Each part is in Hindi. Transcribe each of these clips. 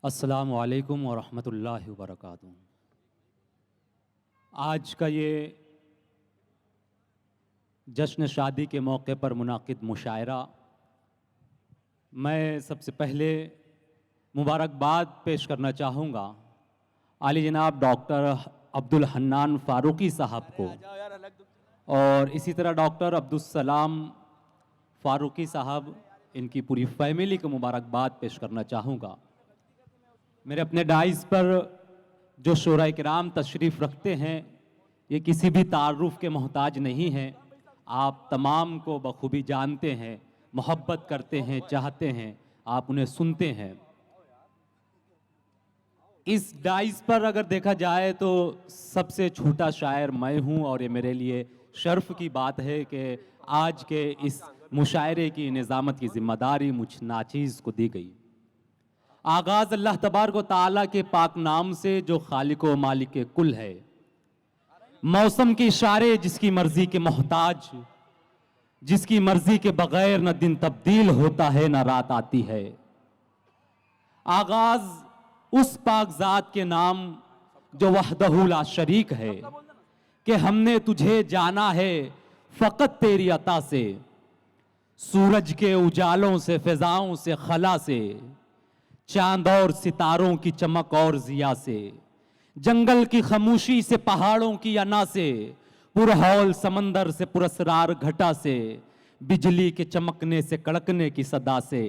अस्सलामु अलैकुम वरहमतुल्लाहि वबरकातुहू। आज का ये जश्न शादी के मौके पर मुनाकिद मुशायरा, मैं सबसे पहले मुबारकबाद पेश करना चाहूँगा आली जनाब डॉक्टर अब्दुल हन्नान फ़ारूक़ी साहब को, और इसी तरह डॉक्टर अब्दुल सलाम फ़ारूक़ी साहब, इनकी पूरी फैमिली को मुबारकबाद पेश करना चाहूँगा। मेरे अपने डाइस पर जो शोरा किराम तशरीफ़ रखते हैं, ये किसी भी तारुफ़ के मोहताज नहीं हैं। आप तमाम को बखूबी जानते हैं, मोहब्बत करते हैं, चाहते हैं, आप उन्हें सुनते हैं। इस डाइस पर अगर देखा जाए तो सबसे छोटा शायर मैं हूँ, और ये मेरे लिए शर्फ़ की बात है कि आज के इस मुशायरे की निज़ामत की ज़िम्मेदारी मुझ नाचीज़ को दी गई। आगाज़ अल्लाह तबारक व तआला के पाक नाम से जो खालिक व मालिक के कुल है, मौसम के इशारे जिसकी मर्जी के मोहताज, जिसकी मर्जी के बगैर न दिन तब्दील होता है न रात आती है। आगाज़ उस पाक ज़ात के नाम जो वहदहू ला शरीक है कि हमने तुझे जाना है फ़कत तेरी अता से, सूरज के उजालों से, फ़िज़ाओं से, खला से, चांद और सितारों की चमक और जिया से, जंगल की खामोशी से, पहाड़ों की अना से, पुरहौल समंदर से, पुरस्रार घटा से, बिजली के चमकने से, कड़कने की सदा से,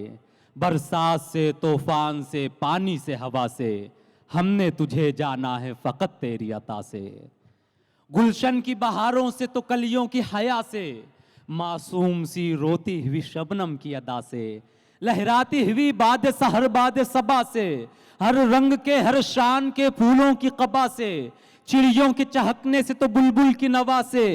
बरसात से, तूफान से, पानी से, हवा से, हमने तुझे जाना है फ़कत तेरी अता से। गुलशन की बहारों से तो कलियों की हया से, मासूम सी रोती हुई शबनम की अदा से, लहराती हुई बाद सहर बाद सबा से, हर रंग के हर शान के फूलों की कबा से, चिड़ियों के चहकने से तो बुलबुल की नवा से,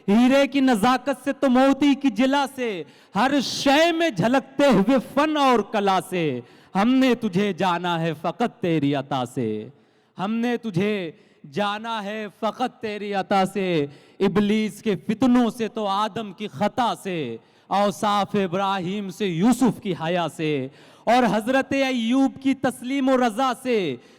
हीरे की नजाकत से तो मोती की जिला से, हर शय में झलकते हुए फन और कला से, हमने तुझे जाना है फ़कत तेरी अता से। हमने तुझे जाना है फ़कत तेरी अता से। इब्लीस के फितनों से तो आदम की खता से, औसाफ इब्राहिम से यूसुफ की हया से, और हजरत अय्यूब की तस्लीम और रजा से,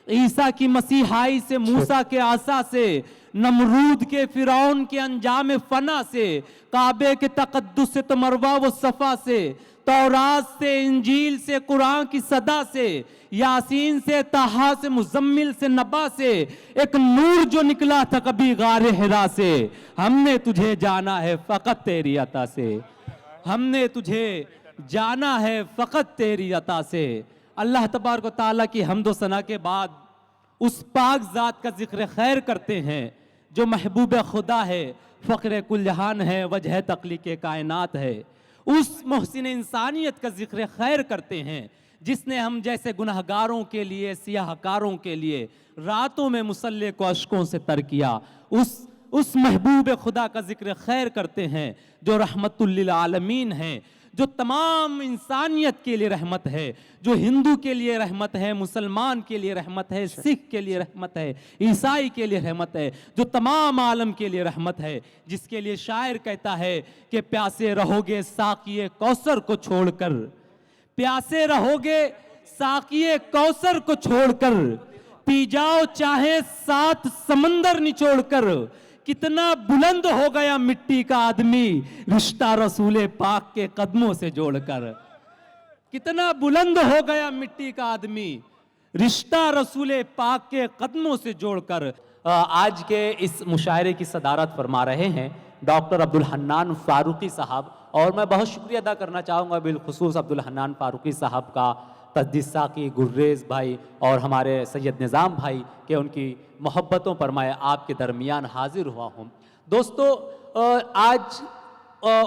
ईसा की मसीहाई से, मूसा के आसा से, नमरूद के फिरौन के अंजाम फना से, काबे के तकद्दुस से तो मरवा व सफा से, तौरात से, इंजील से, कुरान की सदा से, यासीन से, ताहा से, मुजम्मिल से, नबा से, एक नूर जो निकला था कभी गारे हिरा से, हमने तुझे जाना है फ़कत तेरी अता से। हमने तुझे जाना है फ़कत तेरी अता से। अल्लाह तबारक व तआला की हम्द व सना के बाद उस पाक ज़ात का जिक्र खैर करते हैं जो महबूब खुदा है, फ़ख्र कुल जहान है, वजह तख्लीक़ कायनात है। उस मोहसिन इंसानियत का जिक्र खैर करते हैं जिसने हम जैसे गुनहगारों के लिए, सियाहकारों के लिए रातों में मुसल्ले को अश्कों से तर किया। उस महबूब खुदा का जिक्र खैर करते हैं जो रहमतुल लिल आलमीन हैं, जो तमाम इंसानियत के लिए रहमत है, जो हिंदू के लिए रहमत है, मुसलमान के लिए रहमत है, सिख के लिए रहमत है, ईसाई के लिए रहमत है, जो तमाम आलम के लिए रहमत है, जिसके लिए शायर कहता है कि प्यासे रहोगे साकिए कौसर को छोड़कर, प्यासे रहोगे साकिए कौसर को छोड़कर, पी जाओ चाहे 7 समंदर निचोड़कर, कितना बुलंद हो गया मिट्टी का आदमी रिश्ता रसूले पाक के कदमों से जोड़कर। कितना बुलंद हो गया मिट्टी का आदमी रिश्ता रसूले पाक के कदमों से जोड़कर। आज के इस मुशायरे की सदारत फरमा रहे हैं डॉक्टर अब्दुल हन्नान फ़ारूक़ी साहब, और मैं बहुत शुक्रिया अदा करना चाहूँगा बिलखुसूस अब्दुल हन्नान फ़ारूक़ी साहब का, तजदिसा की गुर्रेज़ भाई और हमारे सैयद निज़ाम भाई के उनकी मोहब्बतों पर मैं आपके दरमियान हाजिर हुआ हूँ। दोस्तों, आज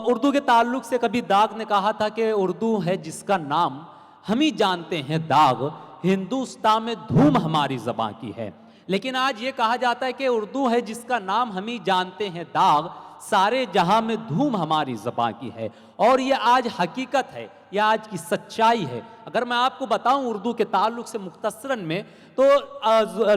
उर्दू के ताल्लुक़ से कभी दाग ने कहा था कि उर्दू है जिसका नाम हम ही जानते हैं दाग, हिंदुस्तान में धूम हमारी ज़बां की है। लेकिन आज ये कहा जाता है कि उर्दू है जिसका नाम हम ही जानते हैं दाग, सारे जहां में धूम हमारी ज़बां की है। और ये आज हकीकत है, ये आज की सच्चाई है। अगर मैं आपको बताऊं उर्दू के ताल्लुक़ से मुख्तसरन में, तो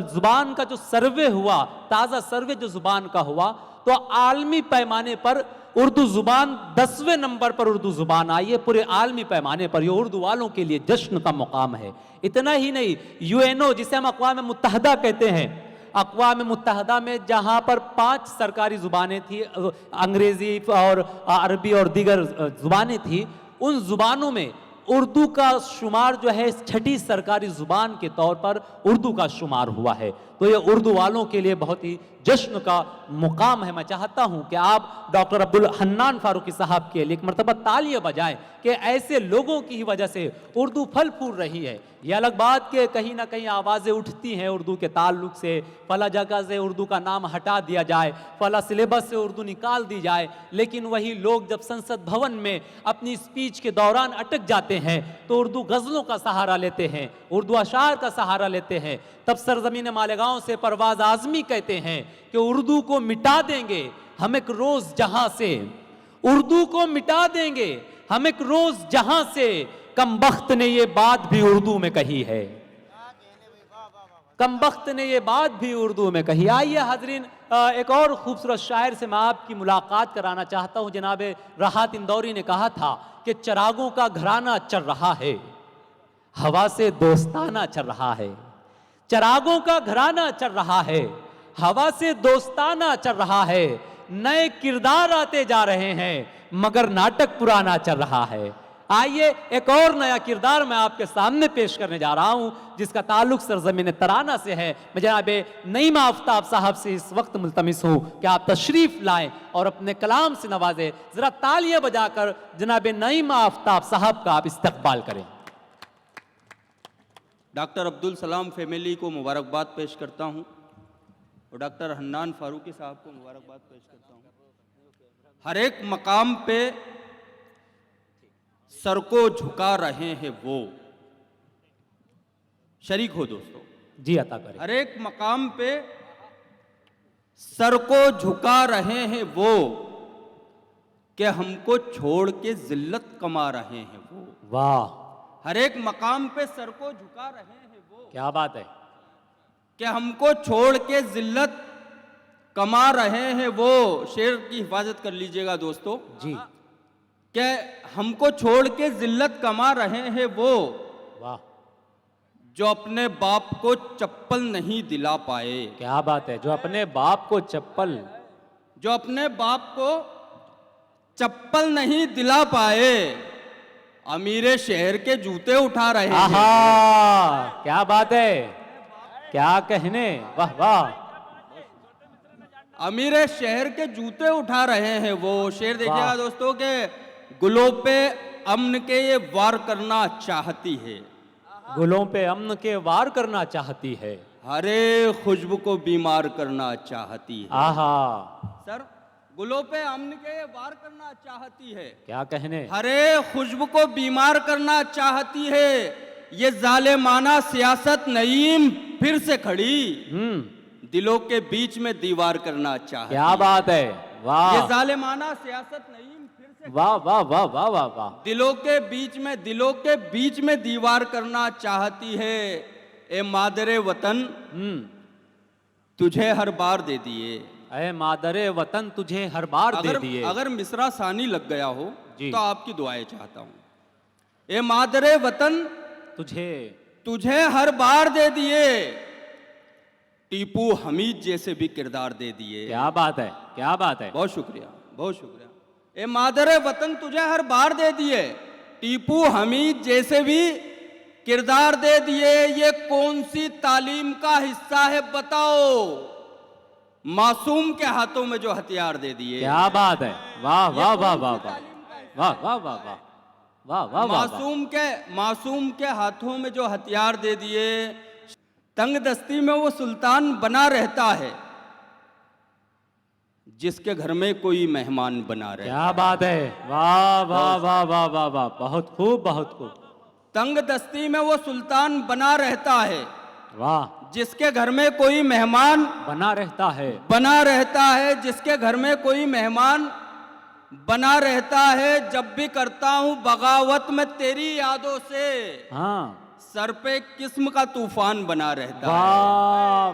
ज़ुबान का जो सर्वे हुआ, ताज़ा सर्वे जो ज़ुबान का हुआ, तो आलमी पैमाने पर उर्दू जुबान 10वें नंबर पर उर्दू जुबान आई है पूरे आलमी पैमाने पर। ये उर्दू वालों के लिए जश्न का मुकाम है। इतना ही नहीं, यूएनओ जिसे हम अक़वाम मुत्तहदा कहते हैं, अक़वाम मुत्तहदा में जहां पर 5 सरकारी जुबानें थी, अंग्रेजी और अरबी और दीगर जुबानें थी, उन जुबानों में उर्दू का शुमार जो है 6ठी सरकारी जुबान के तौर पर उर्दू का शुमार हुआ है। तो ये उर्दू वालों के लिए बहुत ही जश्न का मुकाम है। मैं चाहता हूं कि आप डॉक्टर अब्दुल हन्नान फारूकी साहब के लिए एक मरतबा तालियां बजाएं कि ऐसे लोगों की ही वजह से उर्दू फल फूल रही है। ये अलग बात कि कहीं ना कहीं आवाज़ें उठती हैं उर्दू के ताल्लुक से, फला जगह से उर्दू का नाम हटा दिया जाए, फला सिलेबस से उर्दू निकाल दी जाए, लेकिन वही लोग जब संसद भवन में अपनी स्पीच के दौरान अटक जाते हैं तो उर्दू गज़लों का सहारा लेते हैं, उर्दू अशार का सहारा लेते हैं। तब सरजमीन मालेगांव से परवाज़ आज़मी कहते हैं कि उर्दू को मिटा देंगे हम एक रोज़ जहां से, उर्दू को मिटा देंगे हम एक रोज़ जहां से, कमबख्त ने ये बात भी उर्दू में कही है, कमबख्त ने ये बात भी उर्दू में कही। आइए हाजरीन, एक और खूबसूरत शायर से मैं आपकी मुलाकात कराना चाहता हूं। जनाब राहत इंदौरी ने कहा था कि चिरागों का घराना चल रहा है, हवा से दोस्ताना चल रहा है। चिरागों का घराना चल रहा है, हवा से दोस्ताना चल रहा है। नए किरदार आते जा रहे हैं मगर नाटक पुराना चल रहा है। आइए एक और नया किरदार मैं आपके सामने पेश करने जा रहा हूं जिसका ताल्लुक सरजमीन तराना से है। मैं जनाब नईम आफ्ताब साहब से इस वक्त मुल्तमिस हूं कि आप तशरीफ लाएं और अपने कलाम से नवाजें। जरा तालियां बजाकर जनाब नईम आफ्ताब साहब का आप इस्तकबाल करें। डॉक्टर अब्दुल सलाम फैमिली को मुबारकबाद पेश करता हूं और डॉक्टर हन्नान फारूकी साहब को मुबारकबाद पेश करता हूं। हर एक मकाम पे सर को झुका रहे हैं वो, शरीक हो दोस्तों जी अता करें। हर एक मकाम पे सर को झुका रहे हैं वो, कि हमको छोड़ के जिल्लत कमा रहे हैं वो। वाह, हर एक मकाम पे सर को झुका रहे हैं वो, क्या बात है, कि हमको छोड़ के जिल्लत कमा रहे हैं वो। शेर की हिफाजत कर लीजिएगा दोस्तों जी। कि हमको छोड़ के जिल्लत कमा रहे हैं वो, वाह, जो अपने बाप को चप्पल नहीं दिला पाए। क्या बात है, जो अपने बाप को चप्पल, जो अपने बाप को चप्पल नहीं दिला पाए, अमीरे शहर के जूते उठा रहे हैं। आहा, क्या बात है, क्या कहने, वाह वाह। अमीरे शहर के जूते उठा रहे हैं वो। शेर देखिएगा दोस्तों के गुलों पे अमन के ये वार करना चाहती है, गुलों पे अमन के वार करना चाहती है, हरे खुशबू को बीमार करना चाहती है। आहा, सर, गुलों पे अमन के ये वार करना चाहती है, क्या कहने, हरे खुशबू को बीमार करना चाहती है। ये जालिमाना सियासत नईम फिर से खड़ी, दिलों के बीच में दीवार करना चाहती। क्या बात है, वाह। ये जालिमाना सियासत नईम फिर से, वाह वाह वाह वाह वाह वाह। दिलों के बीच में दीवार करना चाहती है। ए मादरे वतन तुझे हर बार दे दिए, ऐ मादरे वतन तुझे हर बार दे दिए। अगर मिसरा सानी लग गया हो तो आपकी दुआएं चाहता हूं। ए मादरे वतन तुझे हर बार दे दिए, टीपू हमीद जैसे भी किरदार दे दिए। क्या बात है, क्या बात है, बहुत शुक्रिया, बहुत शुक्रिया। ए मादरे वतन तुझे हर बार दे दिए, टीपू हमीद जैसे भी किरदार दे दिए। ये कौन सी तालीम का हिस्सा है बताओ, मासूम के हाथों में जो हथियार दे दिए। क्या बात है, वाह वाह वाह वाह वाह वाह वाह वाह वाह वाह वाह। मासूम के हाथों में जो हथियार दे दिए। तंग दस्ती में वो सुल्तान बना रहता है जिसके घर में कोई मेहमान बना रहे। क्या बात है, वाह वाह वाह वाह वाह वाह, बहुत खूब, बहुत खूब। तंग दस्ती में वो सुल्तान बना रहता है, वाह, जिसके घर में कोई मेहमान बना रहता है, जिसके घर में कोई मेहमान बना रहता है। जब भी करता हूं बगावत में तेरी यादों से, हाँ, सर पे किस्म का तूफान बना रहता है।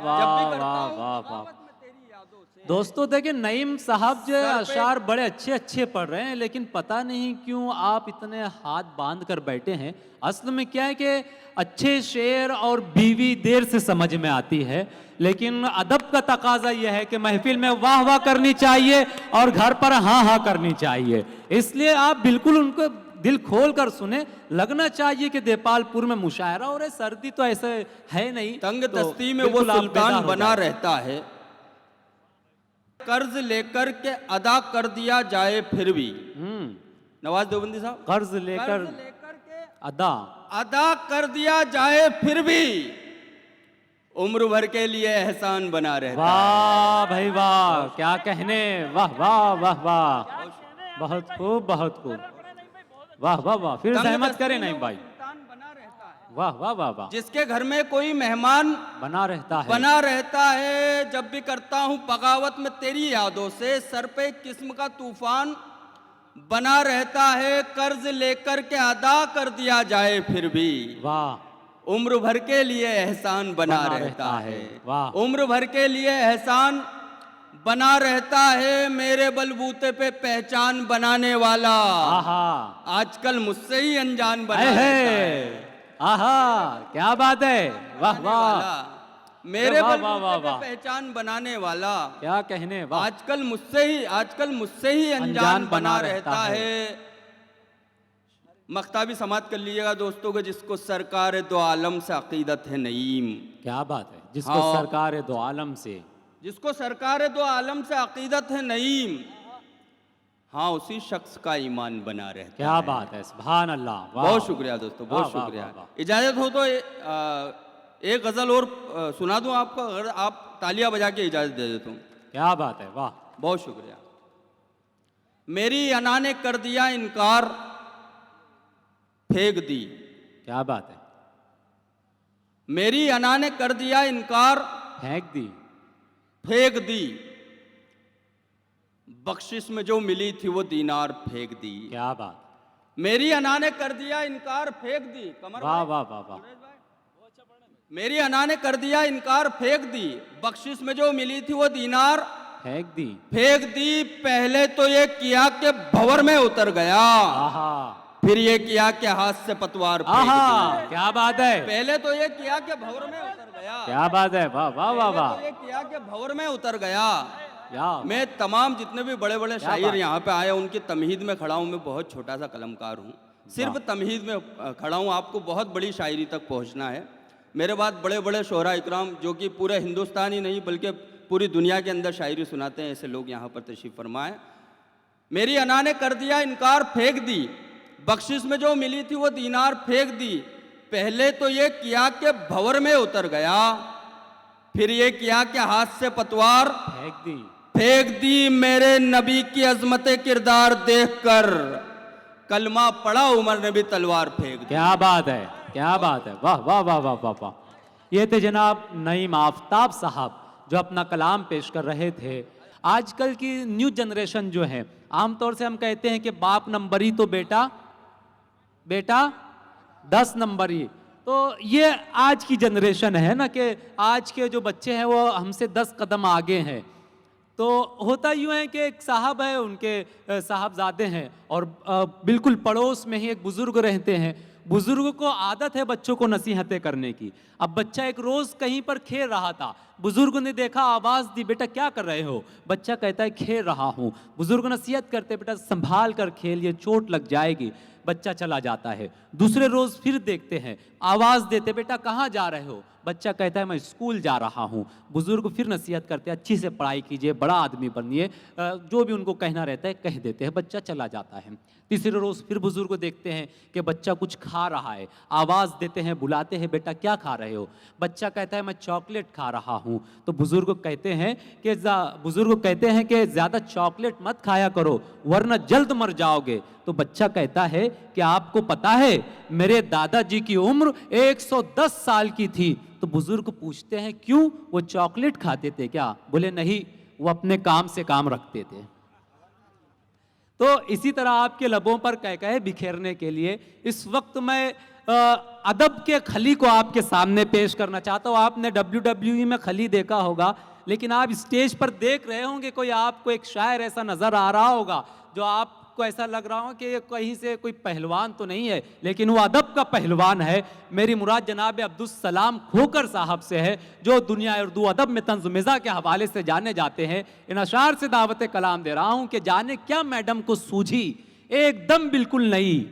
वाह जब भी वाह करता वाह हूं वाह बगावत वाह, में तेरी यादों से, दोस्तों देखिए, नईम साहब जो है अशार बड़े अच्छे अच्छे पढ़ रहे हैं, लेकिन पता नहीं क्यों आप इतने हाथ बांध कर बैठे हैं। असल में क्या है कि अच्छे शेर और बीवी देर से समझ में आती है, लेकिन अदब का तकाजा यह है कि महफिल में वाह वाह करनी चाहिए और घर पर हाँ हाँ करनी चाहिए। इसलिए आप बिल्कुल उनको दिल खोल कर सुने। लगना चाहिए कि देपालपुर में मुशायरा हो रहा है, सर्दी तो ऐसे है नहीं। तंग तो दस्ती में वो बिल्कुल आप सुल्तान बेदार हो बना जाइए। रहता है, कर्ज लेकर के अदा कर दिया जाए फिर भी। नवाज देवबंदी साहब, कर्ज लेकर के अदा अदा कर दिया जाए फिर भी उम्र भर के लिए एहसान बना रहता है। वाह भाई वाह, क्या कहने, वाह वाह वाह वाह, बहुत खूब बहुत खूब, वाह वाह वाह, फिर तंग सहमत दस्ती करें में नहीं वो भाई, सुल्तान बना रहता है, वाह वाह वाह वाह, जिसके घर में कोई मेहमान बना रहता है। बना रहता है। जब भी करता हूँ बगावत में तेरी यादों से, सर पे किस्म का तूफान बना रहता है। कर्ज लेकर के अदा कर दिया जाए फिर भी वाह, उम्र भर के लिए एहसान बना रहता है। वाह। उम्र भर के लिए एहसान बना रहता है। मेरे बलबूते पे पहचान बनाने वाला आहा, आजकल मुझसे ही अनजान बना है, रहता है। आहा, क्या बात है, वाह वाह, वाला, मेरे वाह, वाह, वाह, बलबूते पे वाह। पहचान बनाने वाला क्या कहने, वाह, आजकल मुझसे ही अनजान बना रहता है। मख्ताबी समात कर लीजिएगा दोस्तों को, जिसको सरकार दो आलम से अकीदत है नईम। क्या बात है, जिसको हाँ। सरकार दो आलम से, जिसको सरकार दो आलम से अकीदत है नईम, हाँ उसी शख्स का ईमान बना रहता क्या है। बात है, सुभान अल्लाह, वाह। बहुत शुक्रिया दोस्तों, बहुत वाह, वाह, शुक्रिया। वाह, वाह। इजाजत हो तो एक गजल और सुना दूं आपको, अगर आप तालियां बजा के इजाजत दे देता हूं। क्या बात है, वाह, बहुत शुक्रिया। मेरी अना ने कर दिया इनकार, फेंक दी। क्या बात है, मेरी अना ने कर दिया इनकार, फेंक दी। फेंक दी। बख्शिश में जो मिली थी वो दीनार फेंक दी। क्या बात, मेरी अना ने कर दिया इनकार, फेंक दी। कमर वाह भाई, वाह वाह वाह, मेरी अना ने कर दिया इनकार, फेंक दी। बख्शिश में जो मिली थी वो दीनार फेंक दी। फेंक दी। पहले तो ये किया कि भंवर में उतर गया, आहा, फिर ये किया कि हाथ से पतवार फेंक आहा, दी। क्या बात है, पहले तो ये किया कि भंवर में उतर गया, क्या बात है, वाह वाह वाह पहले वाह, तो ये किया कि भंवर में उतर गया। या मैं तमाम जितने भी बड़े बड़े क्या शायर बात। यहाँ पे आए उनकी तमहीद में खड़ा हूँ। मैं बहुत छोटा सा कलमकार हूँ, सिर्फ तमहीद में खड़ा हूँ। आपको बहुत बड़ी शायरी तक पहुँचना है। मेरे बाद बड़े बड़े शोहरा इकराम जो कि पूरे हिंदुस्तान ही नहीं बल्कि पूरी दुनिया के अंदर शायरी सुनाते हैं, ऐसे लोग यहाँ पर तशरीफ़ फरमाए। मेरी अना ने कर दिया इनकार, फेंक दी। बख्शिश में जो मिली थी वो दीनार फेंक दी। पहले तो ये किया कि भंवर में उतर गया, फिर ये किया कि हाथ से पतवार फेंक दी। फेंक दी। मेरे नबी की अजमत किरदार देखकर कलमा पढ़ा उमर ने भी तलवार फेंक दी। क्या बात है, क्या बात है, वाह वाह वाह वाह वाह वाह। ये थे जनाब नईम आफ्ताब साहब जो अपना कलाम पेश कर रहे थे। आजकल की न्यू जनरेशन जो है, आमतौर से हम कहते हैं कि बाप नंबरी तो बेटा 10 नंबरी। तो ये आज की जनरेशन है ना, कि आज के जो बच्चे हैं वो हमसे 10 कदम आगे हैं। तो होता यूँ है कि एक साहब है, उनके साहबजादे हैं और बिल्कुल पड़ोस में ही एक बुज़ुर्ग रहते हैं। बुजुर्ग को आदत है बच्चों को नसीहतें करने की। अब बच्चा एक रोज कहीं पर खेल रहा था, बुजुर्ग ने देखा, आवाज दी, बेटा क्या कर रहे हो? बच्चा कहता है खेल रहा हूं। बुजुर्ग नसीहत करते, बेटा संभाल कर खेलिए, चोट लग जाएगी। बच्चा चला जाता है। दूसरे रोज फिर देखते हैं, आवाज देते, बेटा कहाँ जा रहे हो? बच्चा कहता है मैं स्कूल जा रहा हूँ। बुजुर्ग फिर नसीहत करते हैं, अच्छी से पढ़ाई कीजिए, बड़ा आदमी बनिए, जो भी उनको कहना रहता है कह देते हैं, बच्चा चला जाता है। तीसरे रोज फिर बुजुर्ग को देखते हैं कि बच्चा कुछ खा रहा है, आवाज देते हैं, बुलाते हैं, बेटा क्या खा रहे हो? बच्चा कहता है मैं चॉकलेट खा रहा हूँ। तो बुजुर्ग कहते हैं कि ज्यादा चॉकलेट मत खाया करो वरना जल्द मर जाओगे। तो बच्चा कहता है कि आपको पता है मेरे दादाजी की उम्र 110 साल की थी। तो बुजुर्ग पूछते हैं क्यों, वो चॉकलेट खाते थे क्या? बोले नहीं, वो अपने काम से काम रखते थे। तो इसी तरह आपके लबों पर कह बिखेरने के लिए इस वक्त मैं अदब के खली को आपके सामने पेश करना चाहता हूँ। आपने WWE में खली देखा होगा, लेकिन आप स्टेज पर देख रहे होंगे कोई आपको एक शायर ऐसा नजर आ रहा होगा जो आपको ऐसा लग रहा हो कि ये कहीं से कोई पहलवान तो नहीं है, लेकिन वो अदब का पहलवान है। मेरी मुराद जनाब अब्दुल सलाम खोकर साहब से है, जो दुनिया उर्दू अदब में तंज़ मिज़ा के हवाले से जाने जाते हैं। इन अशार से दावत कलाम दे रहा हूँ कि जाने क्या मैडम को सूझी एकदम बिल्कुल नहीं,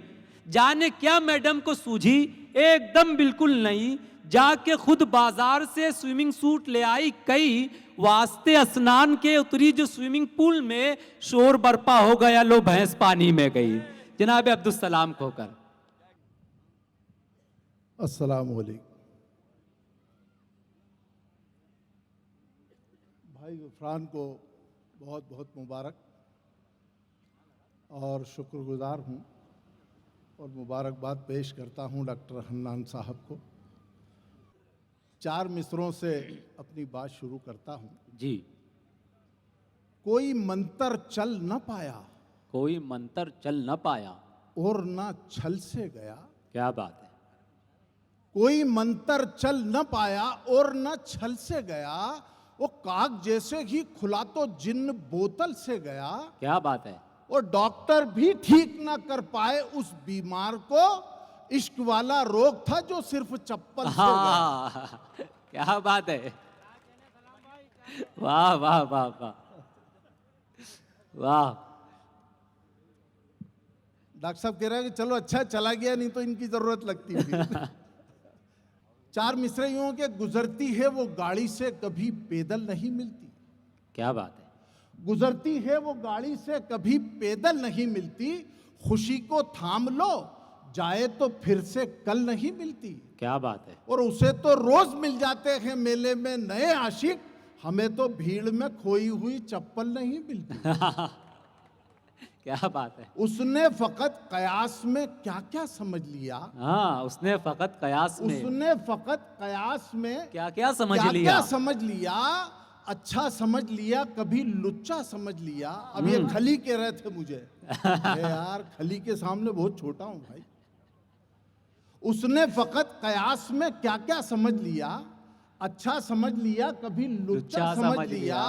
जाने क्या मैडम को सूझी एकदम बिल्कुल नहीं, जाके खुद बाजार से स्विमिंग सूट ले आई कई, वास्ते स्नान के उतरी जो स्विमिंग पूल में शोर बरपा हो गया, लो भैंस पानी में गई। जनाब अब्दुल सलाम खोकर। अस्सलाम वालेकुम। भाई गफरान को बहुत बहुत मुबारक और शुक्रगुजार हूँ और मुबारकबाद पेश करता हूँ डॉक्टर हन्नान साहब को। 4 मिसरों से अपनी बात शुरू करता हूँ। जी। कोई मंतर चल न पाया, कोई मंतर चल न पाया और न छल से गया। क्या बात है। कोई मंतर चल न पाया और न छल से गया, वो काग जैसे ही खुला तो जिन्न बोतल से गया। क्या बात है। और डॉक्टर भी ठीक ना कर पाए उस बीमार को, इश्क वाला रोग था जो सिर्फ चप्पल से गया। क्या बात है। वाह वाह वाह वाह वाह। डॉक्टर साहब कह रहे हैं कि चलो अच्छा चला गया, नहीं तो इनकी जरूरत लगती थी। 4 मिसरे यूं के गुजरती है वो गाड़ी से कभी पैदल नहीं मिलती। क्या बात है। गुजरती है वो गाड़ी से कभी पैदल नहीं मिलती, खुशी को थाम लो जाए तो फिर से कल नहीं मिलती। क्या बात है। और उसे तो रोज मिल जाते हैं मेले में नए आशिक, हमें तो भीड़ में खोई हुई चप्पल नहीं मिलती। क्या बात है। उसने फकत कयास में क्या क्या समझ लिया। हाँ, उसने फकत कयास में, उसने फकत कयास में क्या क्या समझ क्या लिया। क्या समझ लिया। अच्छा समझ लिया कभी लुच्चा समझ लिया। अब ये खली कह रहे थे मुझे, यार खली के सामने बहुत छोटा हूं भाई। उसने फकत कयास में क्या क्या समझ लिया, अच्छा समझ लिया कभी लुच्चा समझ लिया।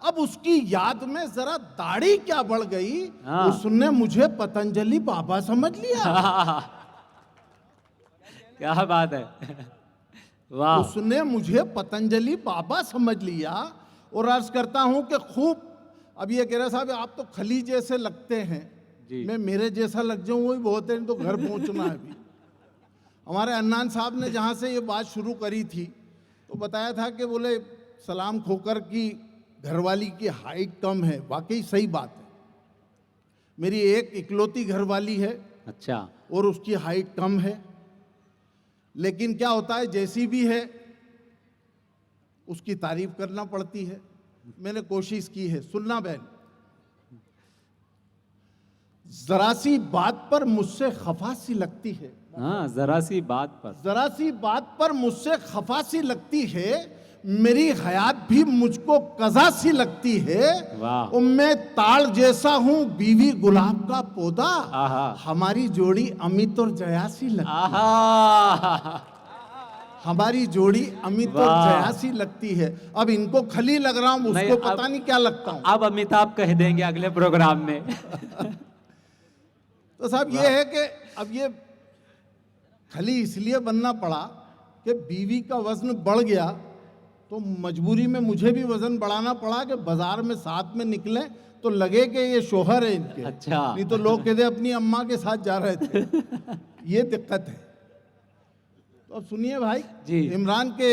अब उसकी याद में जरा दाढ़ी क्या बढ़ गई, उसने मुझे पतंजलि बाबा समझ लिया। क्या बात है। वाह। उसने मुझे पतंजलि बाबा समझ लिया। और अर्ज करता हूं कि खूब, अब ये कह रहा साहब आप तो खली जैसे लगते हैं जी। मैं मेरे जैसा लग जाऊं वही बहुत है, तो घर पहुंचना है अभी। हमारे अन्नान साहब ने जहां से ये बात शुरू करी थी तो बताया था कि बोले सलाम खोकर की घरवाली की हाइट कम है। वाकई सही बात है। मेरी एक इकलौती घरवाली है। अच्छा। और उसकी हाइट कम है, लेकिन क्या होता है जैसी भी है उसकी तारीफ करना पड़ती है। मैंने कोशिश की है। सुनना बहन, जरा सी बात पर मुझसे खफा सी लगती है। हाँ, जरा सी बात पर, जरा सी बात पर मुझसे खफा सी लगती है, मेरी हयात भी मुझको कजा सी लगती है। वाह। मैं ताड़ जैसा हूँ बीवी गुलाब का पौधा, हमारी जोड़ी अमित और जया सी लगती है। हमारी जोड़ी अमित और जया सी लगती है। अब इनको खली लग रहा हूँ, उसको पता नहीं क्या लगता हूँ। अब अमिताभ कह देंगे अगले प्रोग्राम में। तो साहब ये है कि अब ये खली इसलिए बनना पड़ा कि बीवी का वजन बढ़ गया, तो मजबूरी में मुझे भी वजन बढ़ाना पड़ा कि बाजार में साथ में निकले तो लगे कि ये शोहर है इनके। अच्छा। नहीं तो लोग कहते अपनी अम्मा के साथ जा रहे थे। ये दिक्कत है। तो अब सुनिए भाई जी। इमरान के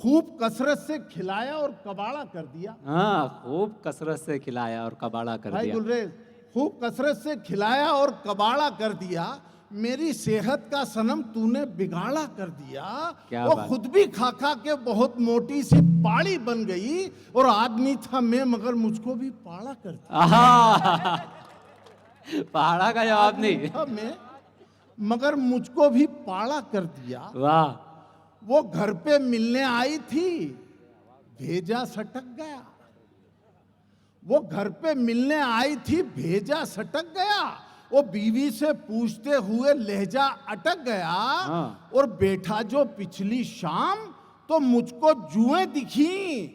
खूब कसरत से खिलाया और कबाड़ा कर दिया। हाँ, खूब कसरत से खिलाया और कबाड़ा कर दिया। भाई गुलरेज, खूब कसरत से खिलाया और कबाड़ा कर दिया, मेरी सेहत का सनम तूने बिगाड़ा कर दिया। वो खुद भी खा खा के बहुत मोटी सी पाड़ी बन गई, और आदमी था मैं मगर मुझको भी पाड़ा कर दिया। पाड़ा का जवाब नहीं था मैं मगर मुझको भी पाड़ा कर दिया। वाह। वो घर पे मिलने आई थी, भेजा सटक गया। वो घर पे मिलने आई थी, भेजा सटक गया। वो बीवी से पूछते हुए लहजा अटक गया, और बैठा जो पिछली शाम तो मुझको जुएं दिखी।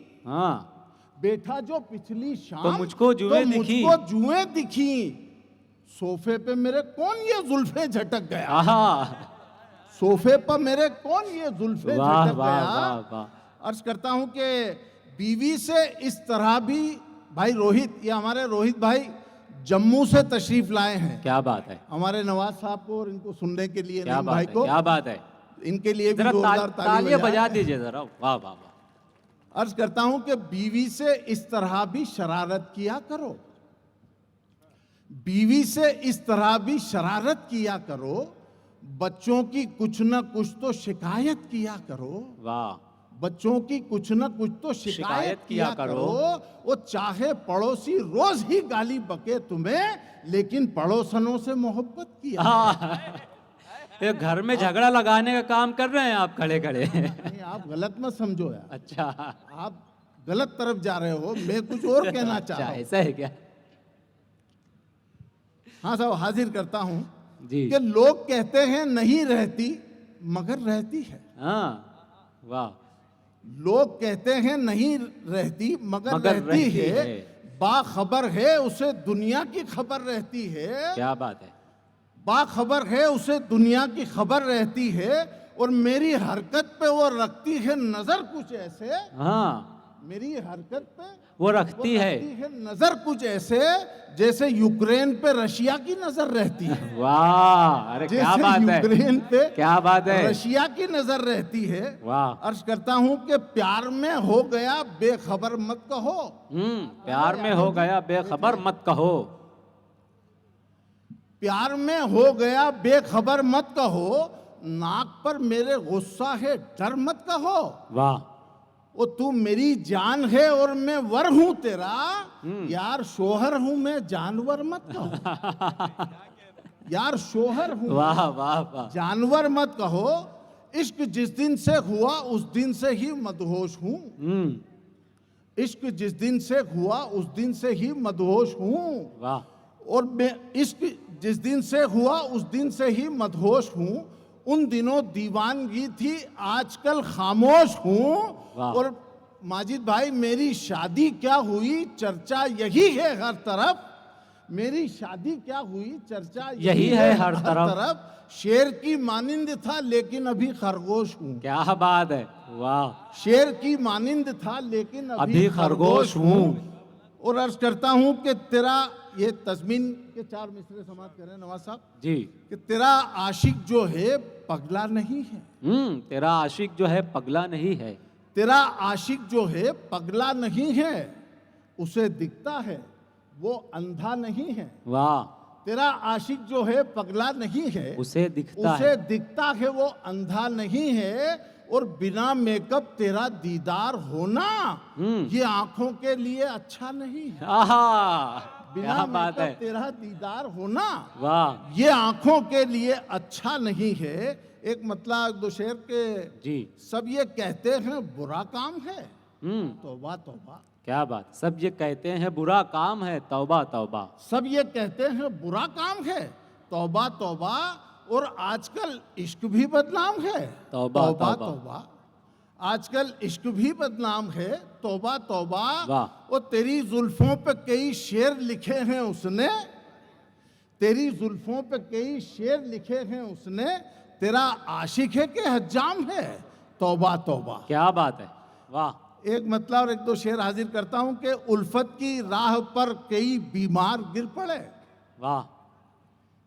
बैठा जो पिछली शाम तो मुझको जुएं दिखी। मुझको जुएं दिखी। सोफे पे मेरे कौन ये जुल्फे झटक गया। सोफे पर मेरे कौन ये जुल्फे झटक गया। अर्ज करता हूं कि बीवी से इस तरह भी, भाई रोहित, ये हमारे रोहित भाई जम्मू से तशरीफ लाए हैं। क्या बात है। हमारे नवाज साहब को और इनको सुनने के लिए, क्या नईम बात भाई है, को, क्या बात है। इनके लिए भी जरा जोरदार तालियां बजा दीजिए जरा। वाह वाह वाह। अर्ज करता हूं कि बीवी से इस तरह भी शरारत किया करो। बीवी से इस तरह भी शरारत किया करो। बच्चों की कुछ न कुछ तो शिकायत किया करो। वाह। बच्चों की कुछ न कुछ तो शिकायत किया करो। वो चाहे पड़ोसी रोज ही गाली बके तुम्हें, लेकिन पड़ोसनों से मोहब्बत किया। ये घर में झगड़ा लगाने का काम कर रहे हैं आप खड़े खड़े। नहीं, आप गलत मत समझो यार। अच्छा, आप गलत तरफ जा रहे हो, मैं कुछ और कहना चाह रहा हूं। ऐसा है क्या। हाँ साहब, हाजिर करता हूं जी कि लोग कहते हैं नहीं रहती मगर रहती है। वाह। लोग कहते हैं नहीं रहती मगर रहती है। बाखबर है उसे दुनिया की खबर रहती है। क्या बात है। बाखबर है उसे दुनिया की खबर रहती है। और मेरी हरकत पे वो रखती है नजर कुछ ऐसे। मेरी हरकत पे वो रखती है नजर कुछ ऐसे जैसे यूक्रेन पे रशिया की नजर रहती है। वाह, अरे क्या बात है। यूक्रेन पे क्या बात है, रशिया की नजर रहती है। वाह। अर्ज करता हूं कि प्यार में हो गया बेखबर मत कहो। प्यार में हो गया बेखबर मत कहो। प्यार में हो गया बेखबर मत कहो। नाक पर मेरे गुस्सा है डर मत कहो। वाह। वो तू मेरी जान है और मैं वर हूं तेरा। यार शोहर हूं मैं जानवर मत कहो। यार शोहर हूं, वाह वाह वाह, जानवर मत कहो। इश्क जिस दिन से हुआ उस दिन से ही मदहोश हूं। इश्क जिस दिन से हुआ उस दिन से ही मदहोश हूं। वाह। और मैं इश्क जिस दिन से हुआ उस दिन से ही मदहोश हूं। उन दिनों दीवानगी थी आजकल खामोश हूं। और माजिद भाई, मेरी शादी क्या हुई चर्चा यही है हर तरफ। मेरी शादी क्या हुई चर्चा यही है हर तरफ। शेर की मानिंद था लेकिन अभी खरगोश हूँ। क्या बात है, वाह। शेर की मानिंद था लेकिन अभी खरगोश हूँ। और अर्ज करता हूँ कि तेरा, ये तस्मीन के 4 मिसरे समाप्त करें नवाज साहब जी, कि तेरा आशिक जो है पगला नहीं है। तेरा आशिक जो है पगला नहीं है। तेरा आशिक जो है पगला नहीं है। उसे दिखता है वो अंधा नहीं है। वाह। तेरा आशिक जो है पगला नहीं है। उसे दिखता है वो अंधा नहीं है। और बिना मेकअप तेरा दीदार होना ये आंखों के लिए अच्छा नहीं है। बिना मेकअप तेरा दीदार होना, वाह, ये आंखों के लिए अच्छा नहीं है। एक मतलब 2 शेर के जी। सब ये कहते हैं बुरा काम है, तौबा तौबा। क्या बात। सब ये कहते हैं बुरा काम है, तौबा तौबा। सब ये कहते हैं बुरा काम है, तौबा तौबा। और आजकल इश्क भी बदनाम है, तौबा तौबा तौबा। तौबा। आजकल इश्क भी बदनाम है, तौबा तौबा। वाह। और तेरी जुल्फों पे कई शेर लिखे हैं उसने। तेरी जुल्फों पे कई शेर लिखे हैं उसने। तेरा आशिक है कि हज्जाम है, तौबा तौबा। क्या बात है, वाह। एक मतलब और 1-2 शेर हाजिर करता हूं कि उल्फत की राह पर कई बीमार गिर पड़े। वाह।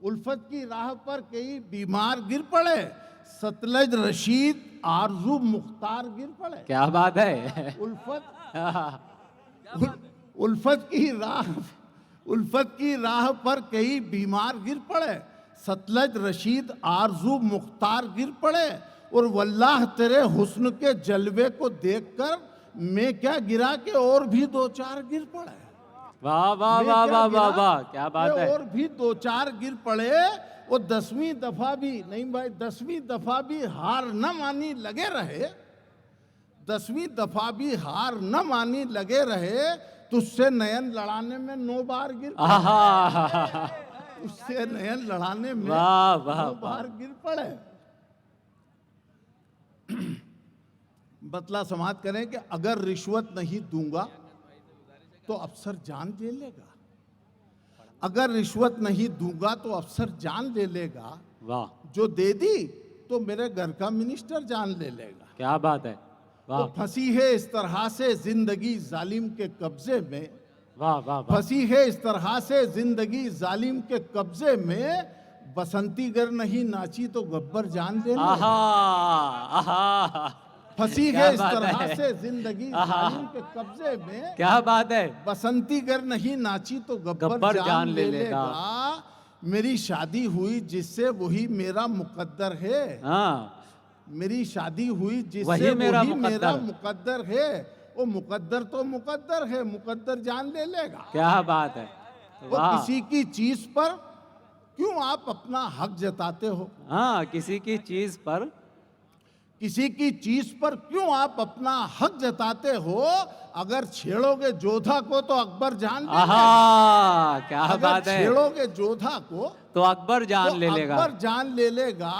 उल्फत की राह पर कई बीमार गिर पड़े। सतलज रशीद आरजू मुख्तार गिर पड़े। क्या बात है। उल्फत की राह पर कई बीमार गिर पड़े। सतलज रशीद आरजू मुख्तार गिर पड़े। और वल्लाह तेरे हुस्न के जलवे को देखकर मैं क्या गिरा के और भी 2-4 गिर पड़े। वाह वाह वाह वाह वाह वाह, क्या बात है। और भी 2-4 गिर पड़े। वो 10वीं दफा भी नहीं भाई, 10वीं दफा भी हार न मानी लगे रहे। 10वीं दफा भी हार न मानी लगे रहे। तुझसे नयन लड़ाने में 9 बार गिर। उससे नयन लड़ाने में वाह वाह वो बाहर गिर पड़े। बतला समाप्त करें कि अगर रिश्वत नहीं दूंगा तो अफसर जान ले लेगा, अगर रिश्वत नहीं दूंगा तो अफसर जान ले लेगा, वाह, जो दे दी तो मेरे घर का मिनिस्टर जान ले लेगा। क्या बात है, वाह तो फंसी है इस तरह से जिंदगी जालिम के कब्जे में, वाह वाह वाह, फंसी है इस तरह से जिंदगी जालिम के कब्जे में, बसंती गर नहीं नाची तो गब्बर जान ले लेगा। आहा आहा, फंसी क्या है इस बात तरह है। से जिंदगी जालिम के कब्जे में, क्या बात है, बसंती गर नहीं नाची तो गब्बर जान ले लेगा। मेरी शादी हुई जिससे वही मेरा मुकद्दर है, हाँ, मेरी शादी हुई जिससे वही मेरा मुकद्दर है। वो मुकद्दर तो मुकद्दर है, मुकद्दर जान ले लेगा। क्या बात है, वो वाह, किसी की चीज पर क्यों आप अपना हक जताते हो, हाँ, किसी की चीज पर, किसी की चीज पर क्यों आप अपना हक जताते हो। अगर छेड़ोगे जोधा को तो अकबर जान ले लेगा। आहा, क्या अगर बात है, छेड़ोगे जोधा को तो अकबर जान तो ले लेगा। अकबर जान ले लेगा।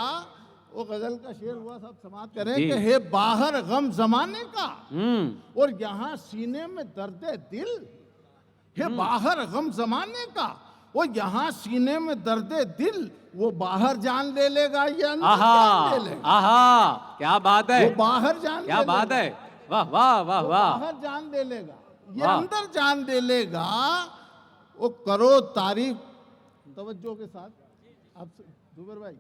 वो गजल का शेर हुआ, सब समाप्त करें जी। कि हे बाहर गम जमाने का हम्म, और यहाँ सीने में दर्द दिल, हे बाहर गम जमाने का और यहाँ सीने में दर्द दिल, वो बाहर जान ले लेगा या अंदर आहा जान ले लेगा। आहा, क्या बात है, वो बाहर जान क्या ले बात लेगा। है, वाह वाह वाह वो वाह, बाहर जान ले लेगा, ये वाह। अंदर जान ले लेगा। वो करो तारीफ, तवज्जो के साथ आप जुबेर भाई,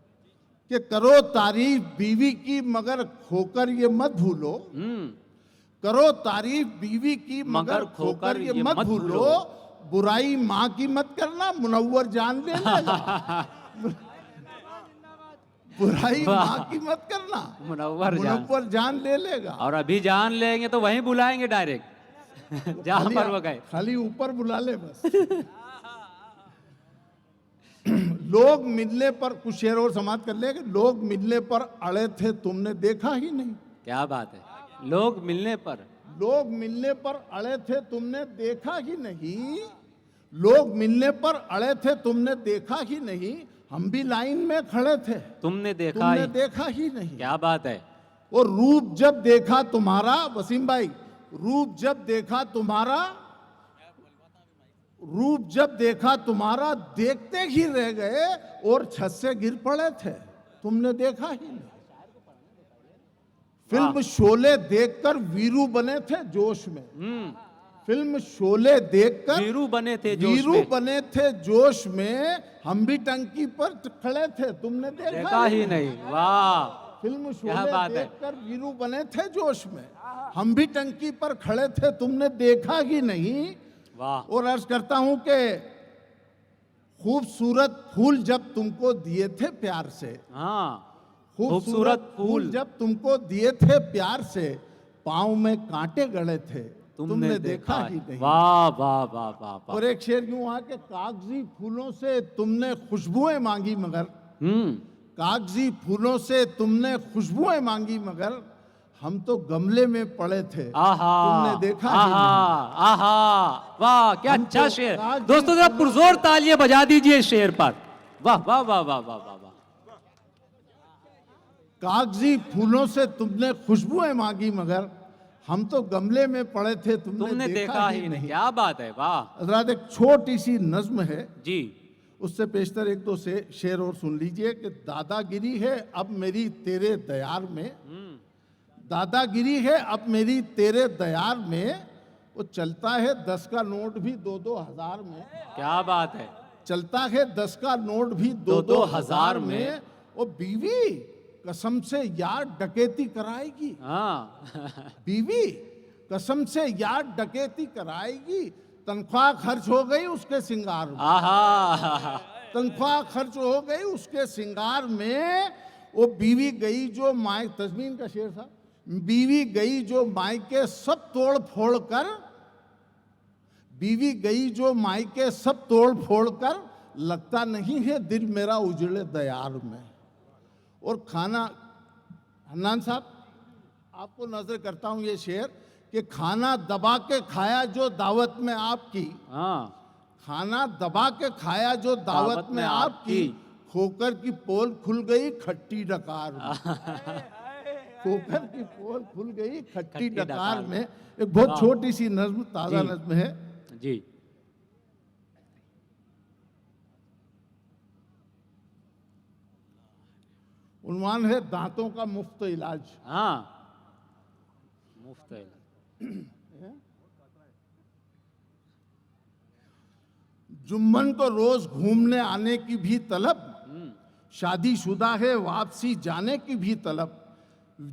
कि करो तारीफ बीवी की मगर खोकर ये मत भूलो, करो तारीफ बीवी की मगर खोकर ये मत भूलो, बुराई माँ की मत करना मुनव्वर जान ले लेगा। बुराई वाह। माँ की मत करना मुनव्वर जान, मुनव्वर जान ले लेगा। और अभी जान लेंगे तो वहीं बुलाएंगे डायरेक्ट जहां पर वो गए। खाली ऊपर बुला ले बस। लोग मिलने पर, कुछ शेर और समाप्त कर ले, कि लोग मिलने पर अड़े थे तुमने देखा ही नहीं, क्या बात है, लोग मिलने पर, लोग मिलने पर अड़े थे तुमने देखा ही नहीं, लोग मिलने पर अड़े थे तुमने देखा ही नहीं, हम भी लाइन में खड़े थे तुमने देखा तुमने ही, देखा ही नहीं। क्या बात है, और रूप जब देखा तुम्हारा, वसीम भाई, रूप जब देखा तुम्हारा, रूप जब देखा तुम्हारा देखते ही रह गए और छत से गिर पड़े थे, तुमने देखा ही नहीं। फिल्म शोले देखकर वीरू बने थे जोश में, फिल्म शोले देखकर वीरू बने थे जोश वीरू में, बने थे जोश में, हम भी टंकी पर खड़े थे, तुमने देखा ही नहीं, वाह, फिल्म क्या शोले बात है। देखकर वीरू बने थे जोश में, हम भी टंकी पर खड़े थे, तुमने देखा ही नहीं। वाह, और अर्ज करता हूं कि खूबसूरत फूल जब तुमको दिए थे प्यार से, हाँ, खूबसूरत फूल जब तुमको दिए थे प्यार से, पाँव में कांटे गड़े थे, तुमने देखा ही नहीं। वाह वाह वाह वाह वाह, और एक शेर यूं हुआ कि कागजी फूलों से तुमने खुशबुएं मांगी मगर, कागजी फूलों से तुमने खुशबुएं मांगी मगर, हम तो गमले में पड़े थे, आहा, तुमने देखा ही आहा, नहीं। आहा, वाह, क्या हम अच्छा तो शेर, कागजी दोस्तों जरा पुरजोर तालियां बजा दीजिए इस शेर पर, वाह वाह वाह वाह वाह वाह वाह, कागजी फूलों से तुमने खुशबुएं मांगी मगर, हम तो गमले में पड़े थे, तुमने देखा ही नहीं, क्या बात है, वाह, हजरात एक छोटी सी नज्म है, जी, उससे पेशतर एक दो से शेर और सुन लीजिए कि दादागिरी है अब मेरी तेरे दयार में, दादागिरी है अब मेरी तेरे दयार में, वो चलता है 10 का नोट भी 2-2 हजार में, क्या बात है, चलता है 10 का नोट भी 2-2 हजार में, वो बीवी कसम से यार डकैती कराएगी, हाँ, बीवी कसम से यार डकैती कराएगी, तनख्वाह खर्च हो गई उसके सिंगार में, आहा, तनख्वाह खर्च हो गई उसके सिंगार में, वो बीवी गई जो माय, तस्मीन का शेर था, बीवी गई जो मायके सब तोड़ फोड़ कर, बीवी गई जो मायके सब तोड़ फोड़ कर, लगता नहीं है दिल मेरा उजड़े दयार में। और खाना, हन्नान साहब आपको नजर करता हूं ये शेर, कि खाना दबा के खाया जो दावत में आपकी, हाँ, खाना दबा के खाया जो दावत में आपकी, खोकर की पोल खुल गई खट्टी डकार में। खोकर की पोल खुल गई खट्टी डकार में। एक बहुत छोटी सी नज्म, ताजा नज्म है जी। उन्वान है दांतों का मुफ्त इलाज। हाँ, मुफ्त इलाज। जुम्मन को रोज घूमने आने की भी तलब, शादीशुदा है वापसी जाने की भी तलब।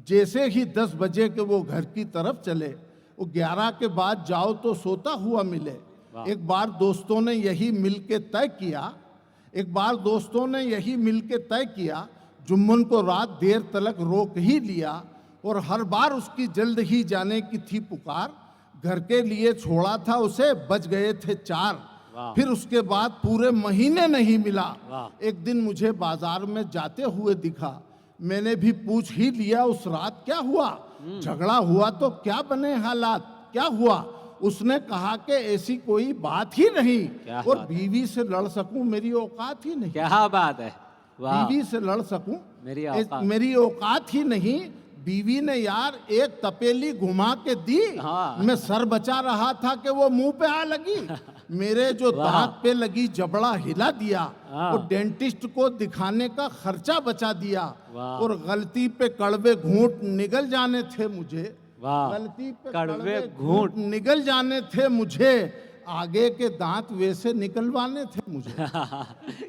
जैसे ही 10 बजे के वो घर की तरफ चले, वो 11 के बाद जाओ तो सोता हुआ मिले। एक बार दोस्तों ने यही मिल के तय किया, जुम्मन को रात देर तलक रोक ही लिया। और हर बार उसकी जल्द ही जाने की थी पुकार, घर के लिए छोड़ा था उसे, बच गए थे 4। फिर उसके बाद पूरे महीने नहीं मिला। एक दिन मुझे बाजार में जाते हुए दिखा, मैंने भी पूछ ही लिया उस रात क्या हुआ। झगड़ा हुआ तो क्या बने हालात, क्या हुआ। उसने कहा कि ऐसी कोई बात ही नहीं, और बीवी से लड़ सकूं मेरी औकात ही नहीं। क्या बात है, बीवी से लड़ सकूं मेरी औकात ही नहीं। बीवी ने यार एक तपेली घुमा के दी, मैं सर बचा रहा था कि वो मुंह पे आ लगी। मेरे जो दांत पे लगी जबड़ा हिला दिया, और डेंटिस्ट को दिखाने का खर्चा बचा दिया। और गलती पे कड़वे घूंट निगल जाने थे मुझे, गलती पे कड़वे घूंट निगल जाने थे मुझे, आगे के दांत वैसे निकलवाने थे मुझे।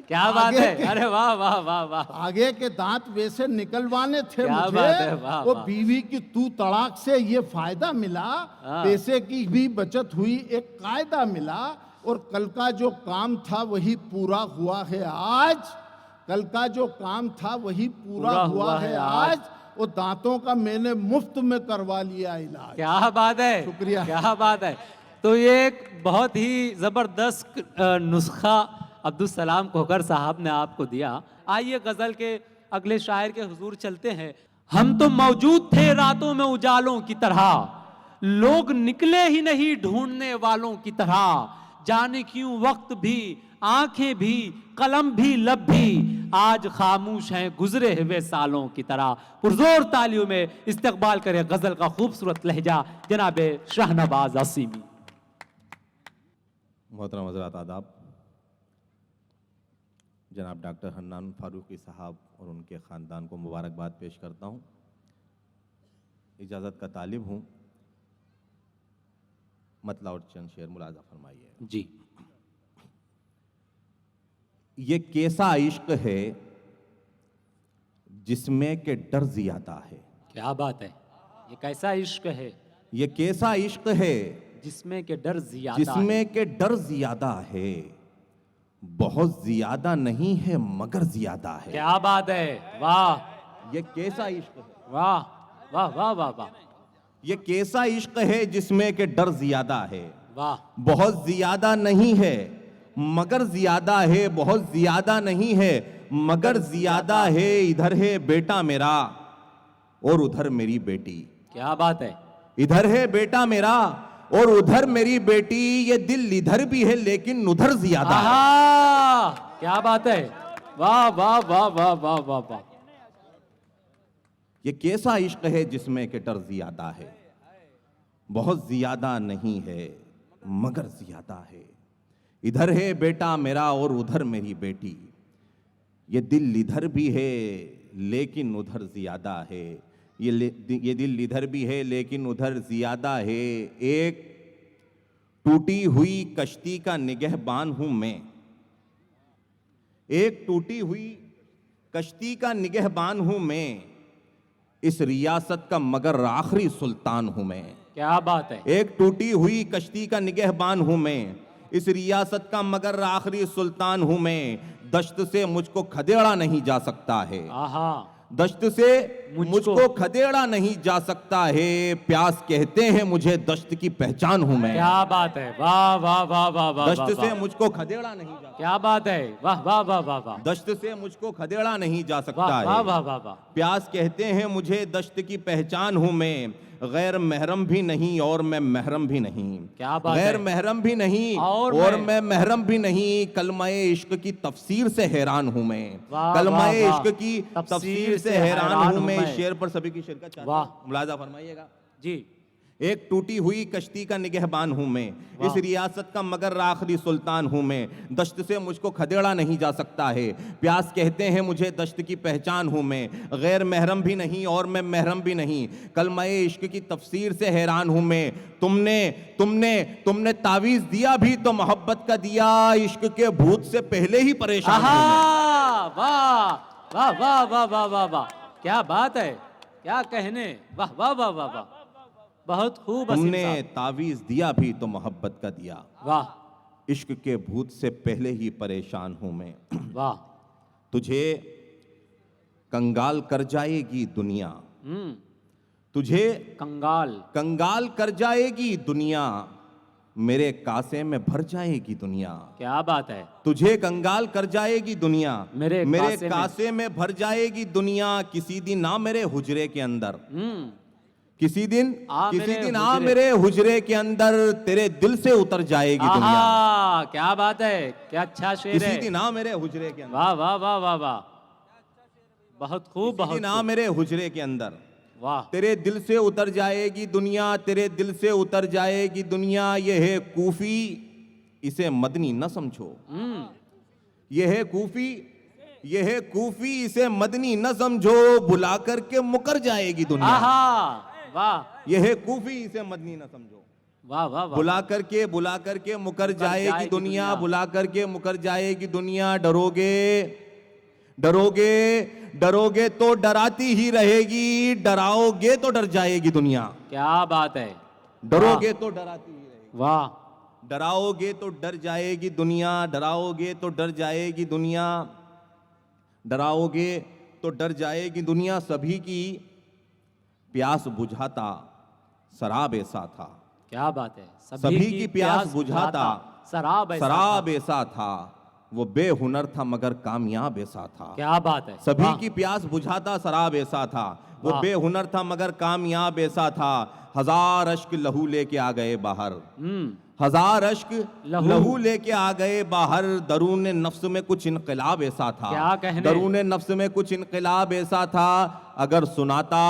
क्या बात है, अरे वाह वाह वाह वाह। आगे के दांत वैसे निकलवाने थे मुझे। वो बीवी की तू तड़ाक से ये फायदा मिला, पैसे की भी बचत हुई, एक कायदा मिला। और कल का जो काम था वही पूरा हुआ है आज, कल का जो काम था वही पूरा हुआ है आज। वो दांतों का मैंने मुफ्त में करवा लिया इलाज। क्या बात है, शुक्रिया, क्या बात है। तो ये एक बहुत ही जबरदस्त नुस्खा अब्दुल सलाम खोखर साहब ने आपको दिया। आइए गजल के अगले शायर के हुजूर चलते हैं। हम तो मौजूद थे रातों में उजालों की तरह, लोग निकले ही नहीं ढूंढने वालों की तरह। जाने क्यों वक्त भी, आंखें भी, कलम भी, लब भी आज खामोश हैं गुजरे हुए सालों की तरह। पुरजोर तालियों में इस्तकबाल करे गजल का खूबसूरत लहजा जनाबे शाहनवाज आसिमी। मोहतरम हज़रात आदाब, जनाब डॉक्टर हन्नान फारूकी साहब और उनके ख़ानदान को मुबारकबाद पेश करता हूँ। इजाज़त का तालिब हूँ, मतला और चंद शेर मुलाजा फरमाइए जी। ये कैसा इश्क है जिसमें के डर ज़्यादा है। क्या बात है, ये कैसा इश्क है, ये कैसा इश्क है जिसमें के डर ज्यादा, जिसमें के डर ज्यादा है, बहुत ज्यादा नहीं है मगर ज्यादा है। क्या बात है, वाह। ये कैसा इश्क है, वाह वाह वाह वाह वाह। ये कैसा इश्क है जिसमें के डर ज्यादा है, वाह। बहुत ज्यादा नहीं है मगर ज्यादा है, बहुत ज्यादा नहीं है मगर ज्यादा है। इधर है बेटा मेरा और उधर मेरी बेटी। क्या बात है, इधर है बेटा मेरा और उधर मेरी बेटी। ये दिल इधर भी है लेकिन उधर ज्यादा है। क्या बात है, वाह वाह वाह वाह वाह वाह वाह। ये कैसा इश्क है जिसमें के डर ज्यादा है, बहुत ज्यादा नहीं है मगर ज्यादा है। इधर है बेटा मेरा और उधर मेरी बेटी। ये दिल इधर भी है लेकिन उधर ज्यादा है। ये दिल इधर भी है लेकिन उधर ज्यादा है। एक टूटी हुई कश्ती का निगहबान हूं मैं, एक टूटी हुई कश्ती का निगहबान हूं मैं। इस रियासत का मगर आखिरी सुल्तान हूं मैं। क्या बात है, एक टूटी हुई कश्ती का निगहबान हूं मैं, इस रियासत का मगर आखिरी सुल्तान हूं मैं। दश्त से मुझको खदेड़ा नहीं जा सकता है, आहा। दश्त से मुझको खदेड़ा नहीं जा सकता है, प्यास कहते हैं मुझे, दश्त की पहचान हूं मैं। क्या बात है, वाह वाह वाह वाह वाह, दश्त वाह, से वाह। मुझको खदेड़ा नहीं जा, क्या बात है, वाह वाह वाह वाह वाह, दश्त से मुझको खदेड़ा नहीं जा सकता वाह वाह है। वाह वाह वाह। प्यास कहते हैं मुझे, दश्त की पहचान हूं मैं, गैर महरम भी नहीं और मैं महरम भी नहीं। क्या बात गैर है। महरम भी नहीं और मैं महरम भी नहीं, कलमाए इश्क की तफसीर से हैरान हूं मैं। वाह, कलमाए वाह, इश्क की तफसीर से हैरान हूं मैं। मैं। इस शेर पर सभी की शिरकत चाहता वाह। हूं, मुलाजा फरमाइएगा। जी, एक टूटी हुई कश्ती का निगहबान हूं मैं, इस रियासत का मगर आखिरी सुल्तान हूं मैं। दश्त से मुझको खदेड़ा नहीं जा सकता है, प्यास कहते हैं मुझे, दश्त की पहचान हूं मैं। गैर महरम भी नहीं और मैं महरम भी नहीं, कलमाए इश्क की तफसीर से हैरान हूं मैं। तुमने तुमने तुमने तावीज दिया भी तो मोहब्बत का दिया, इश्क के भूत से पहले ही परेशान हूं मैं। आहा, वाह वाह वाह वाह वाह वाह वाह, क्या बात है, क्या कहने, वाह वाह वाह वाह वाह, बहुत खूब। असीम तुमने साहब। तावीज दिया भी तो मोहब्बत का दिया, वाह इश्क के भूत से पहले ही परेशान हूं मैं। वाह। तुझे कंगाल कर जाएगी दुनिया, तुझे कंगाल कंगाल कर जाएगी दुनिया, मेरे कासे में भर जाएगी दुनिया। क्या बात है, तुझे कंगाल कर जाएगी दुनिया, मेरे कासे में भर जाएगी दुनिया। किसी दिन आ मेरे हुजरे के अंदर, किसी दिन आ मेरे हुजरे के अंदर, तेरे दिल से उतर जाएगी दुनिया। आहा, क्या बात है, क्या अच्छा शेर है। किसी दिन आ मेरे हुजरे के अंदर, वाह वाह वाह वाह वाह, बहुत खूब, किसी बहुत दिन आ खूब। मेरे हुजरे के अंदर, वाह, तेरे दिल से उतर जाएगी दुनिया, तेरे दिल से उतर जाएगी दुनिया। ये है कूफी, इसे मदनी न समझो। ये है कूफी, ये है कूफी, इसे मदनी न समझो, बुला करके मुकर जाएगी दुनिया। आहा, वाह, ये है कूफी, इसे मदनी न समझो, वाह वाह वाह, बुला करके मुकर जाएगी दुनिया, बुला करके मुकर जाएगी दुनिया। डरोगे डरोगे डरोगे तो डराती ही रहेगी, डराओगे तो डर जाएगी दुनिया। क्या बात है, डरोगे तो डराती ही रहेगी, वाह, डराओगे तो डर जाएगी दुनिया, डराओगे तो डर जाएगी दुनिया, डराओगे तो डर जाएगी दुनिया। सभी की प्यास बुझाता शराब ऐसा था, क्या बात है, सभी की प्यास बुझाता शराब ऐसा था, वो बेहुनर था मगर कामयाब ऐसा था। क्या बात है, सभी वाह, की प्यास बुझाता शराब ऐसा था, वो वाह। बेहुनर था मगर कामयाब ऐसा था। हजार अश्क लहू लेके आ गए बाहर, हजार अश्क लहू लेके आ गए बाहर, दरूने नफ्स में कुछ इनकलाब ऐसा था। क्या कहने? दरूने नफ्स में कुछ इनकलाब ऐसा था, अगर सुनाता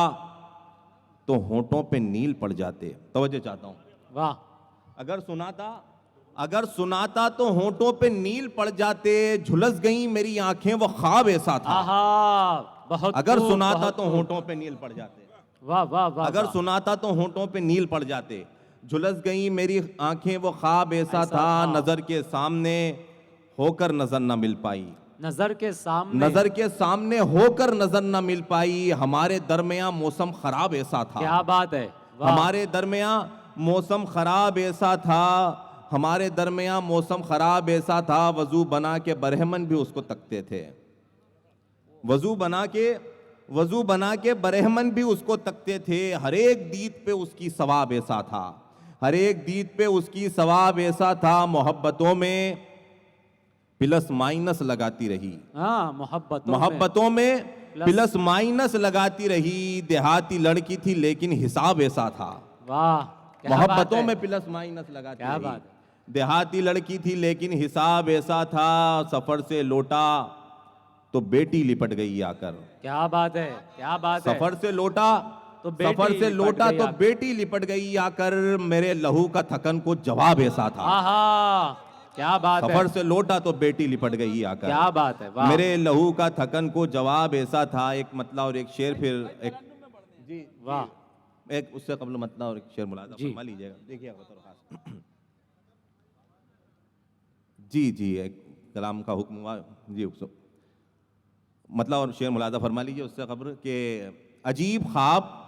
तो होंठों पे नील पड़ जाते। तवज्जो चाहता हूं, वाह, अगर सुनाता तो होंठों पे नील पड़ जाते, झुलस गई मेरी आंखें वो ख्वाब ऐसा था। आहा, बहुत अगर खूब, सुनाता बहुत तो खूब। होंठों पे नील पड़ जाते, वाह वाह वाह, अगर वाह। सुनाता तो होंठों पे नील पड़ जाते, झुलस गई मेरी आंखें वो ख्वाब ऐसा था, नजर के सामने होकर नजर न मिल पाई, नजर के सामने, नजर के सामने होकर नजर न मिल पाई। हमारे दरमियां मौसम खराब ऐसा था, क्या बात है, वाह, हमारे दरमियां मौसम खराब ऐसा था, हमारे दरमियां मौसम खराब ऐसा था। वजू बना के बरहमन भी उसको तकते थे, वजू बना के बरहमन भी उसको तकते थे। हर एक दीद पे उसकी सवाब ऐसा था, हर एक दीद पे उसकी सवाब ऐसा था। मोहब्बतों में प्लस माइनस लगाती रही, हाँ, मोहब्बतों में प्लस माइनस लगाती रही। देहाती लड़की थी लेकिन हिसाब ऐसा था, वाह, क्या मोहब्बतों बात है। में प्लस माइनस लगाती क्या रही। बात है। देहाती लड़की थी लेकिन हिसाब ऐसा था। सफर से लौटा तो बेटी लिपट गई आकर, क्या बात है, क्या बात है, सफर से लौटा तो बेटी सफर से लिपट लौटा गई तो आकर। बेटी लिपट गई आकर। मेरे लहू का थकन को जवाब ऐसा था, आहा, क्या बात है, सफर से लौटा तो बेटी लिपट गई आकर। क्या बात है, वाह, मेरे लहू का थकन को जवाब ऐसा था। एक मतलब और एक शेर, फिर एक जी वाह, एक उससे कबल मतलब और एक शेर मुलाजा जी। फरमा लीजिएगा, देखिएगा बतौर खास। जी जी, एक कलाम का हुक्म हुआ जी, मतलब और शेर मुलाजा फरमा लीजिए उससे खबर के। अजीब ख्वाब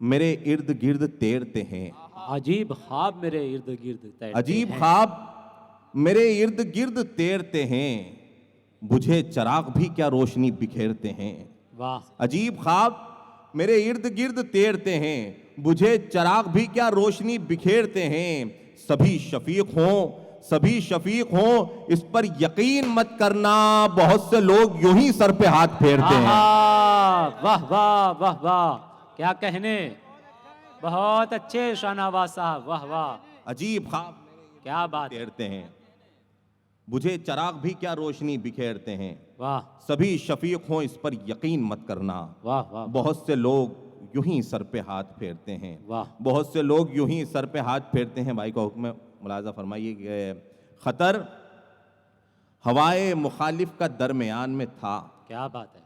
मेरे इर्द गिर्द तैरते हैं, अजीब ख्वाब मेरे इर्द गिर्द तैरते अजीब हैं। ख्वाब मेरे इर्द गिर्द तैरते हैं, बुझे चराग भी क्या रोशनी बिखेरते हैं। वाह। अजीब ख्वाब मेरे इर्द गिर्द तैरते हैं, बुझे चिराग भी क्या रोशनी बिखेरते हैं। सभी शफीक हों इस पर यकीन मत करना, बहुत से लोग यूं ही सर पे हाथ फेरते हैं। वाह वाह वाह वाह, क्या कहने, बहुत अच्छे शाहनवाज साहब, वाह वाह। अजीब ख्वाब क्या बात है। तैरते हैं, बुझे चिराग भी क्या रोशनी बिखेरते हैं। वाह सभी शफीक हों इस पर यकीन मत करना, वाह वाह। बहुत से लोग यूं ही सर पे हाथ फेरते हैं। वाह। बहुत से लोग यूं ही सर पे हाथ फेरते हैं। भाई का हुक्म मुलाजा फरमाइए कि खतर हवाए मुखालिफ का दरमियान में था। क्या बात है।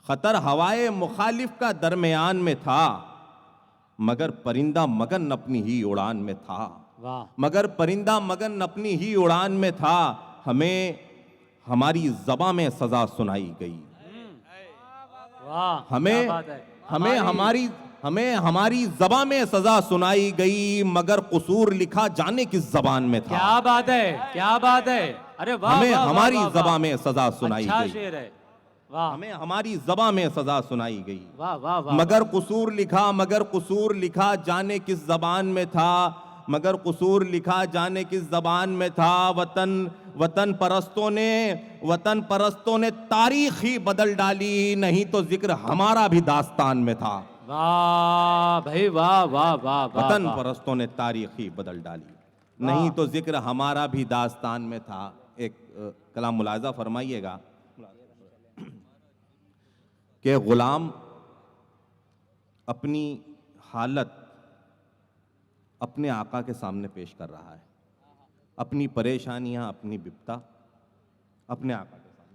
खतर हवाए मुखालिफ का दरमियान में था, मगर परिंदा मगन अपनी ही उड़ान में था। वाह मगर परिंदा मगन अपनी ही उड़ान में था, हमें हमारी ज़बां में सजा सुनाई गई। वाह, हमें क्या बात है। हमें हमारी ज़बां में सजा सुनाई गई, मगर कसूर लिखा जाने किस ज़बान में था। क्या बात है, क्या बात है। अरे वाह, हमें वाह, हमारी वाह, वाह, ज़बां में सजा सुनाई अच्छा गई। शेर है। वाह हमें हमारी ज़बां में सजा सुनाई गई, वाह वाह वाह। मगर कसूर लिखा जाने किस ज़बान में था। मगर कसूर लिखा जाने किस ज़बान में था। वतन परस्तों ने तारीख ही बदल डाली, नहीं तो जिक्र हमारा भी दास्तान में था। वाह भाई वाह वाह वाह वाह। वतन वाह। परस्तों ने तारीख ही बदल डाली, नहीं तो जिक्र हमारा भी दास्तान में था। एक कलाम मुलाजा फरमाइएगा कि गुलाम अपनी हालत अपने आका के सामने पेश कर रहा है, अपनी परेशानियां, अपनी बिपता अपने आका के सामने।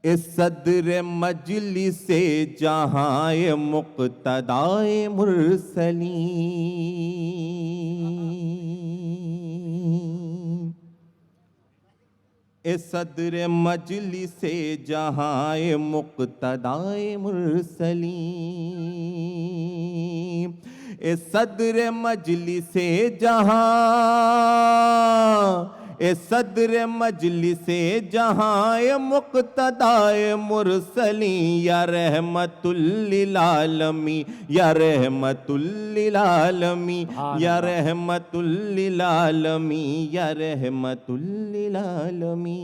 इस सदर मजलिसे जहां मुक्तदाए मुरसली, इस सदर मजलिसे जहां मुक्तदाए मुरसली, इस सदर मजलिसे जहां, इस सदर मजलिसे जहां मुक्तदाए मुरसली, या रहमतुल लिल आलमी, या रहमतुल लिल आलमी, या रहमतुल लिल आलमी, या रहमतुल लिल आलमी।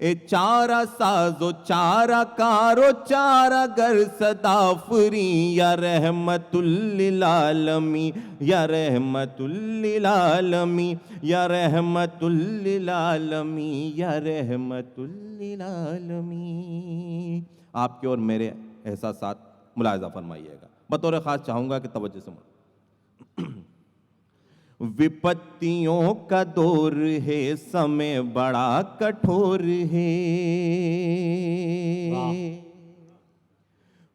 ए चारा साजो चारा कारो चारा गर सदाफरी, या रहमतुल लिल आलमी, या रहमतुल लिल आलमी, या रहमतुल लिल आलमी, या रहमतुल लिल आलमी। आपके और मेरे एहसासात मुलाहिजा फरमाइएगा। बतौर खास चाहूंगा कि तवज्जो से विपत्तियों का दौर है, समय बड़ा कठोर है।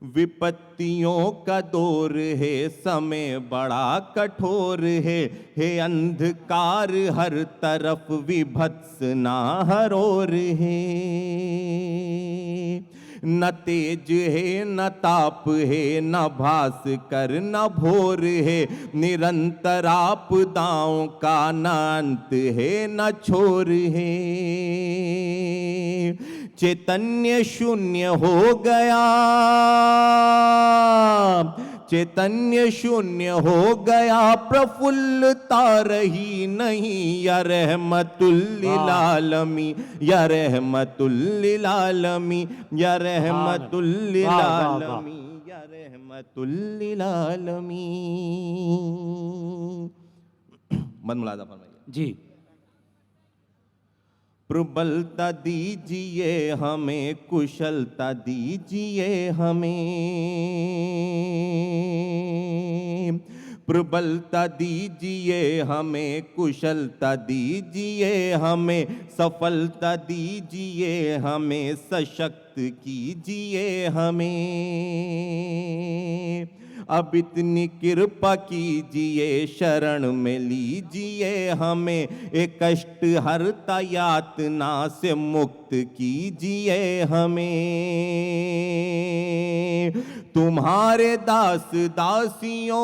विपत्तियों का दौर है, समय बड़ा कठोर है अंधकार हर तरफ विभत्स ना हर ओर है। न तेज है न ताप है, न भास कर न भोर है, निरंतर आपदाओं का न अंत है न छोर है। चैतन्य शून्य हो गया, चैतन्य शून्य हो गया, प्रफुल्लता रही नहीं, या रहमतुल लिल आलमी, या रहमतुल लिल आलमी, या रहमतुल लिल आलमी, या रहमतुल लिल आलमी। मन मुलाजा फरमाइए जी। प्रबलता दीजिए हमें, कुशलता दीजिए हमें, प्रबलता दीजिए हमें, कुशलता दीजिए हमें, सफलता दीजिए हमें, सशक्त कीजिए हमें। अब इतनी कृपा कीजिए, शरण में लीजिए हमें, एक कष्ट हरता यातना से मुक्त कीजिए हमें। तुम्हारे दास दासियों,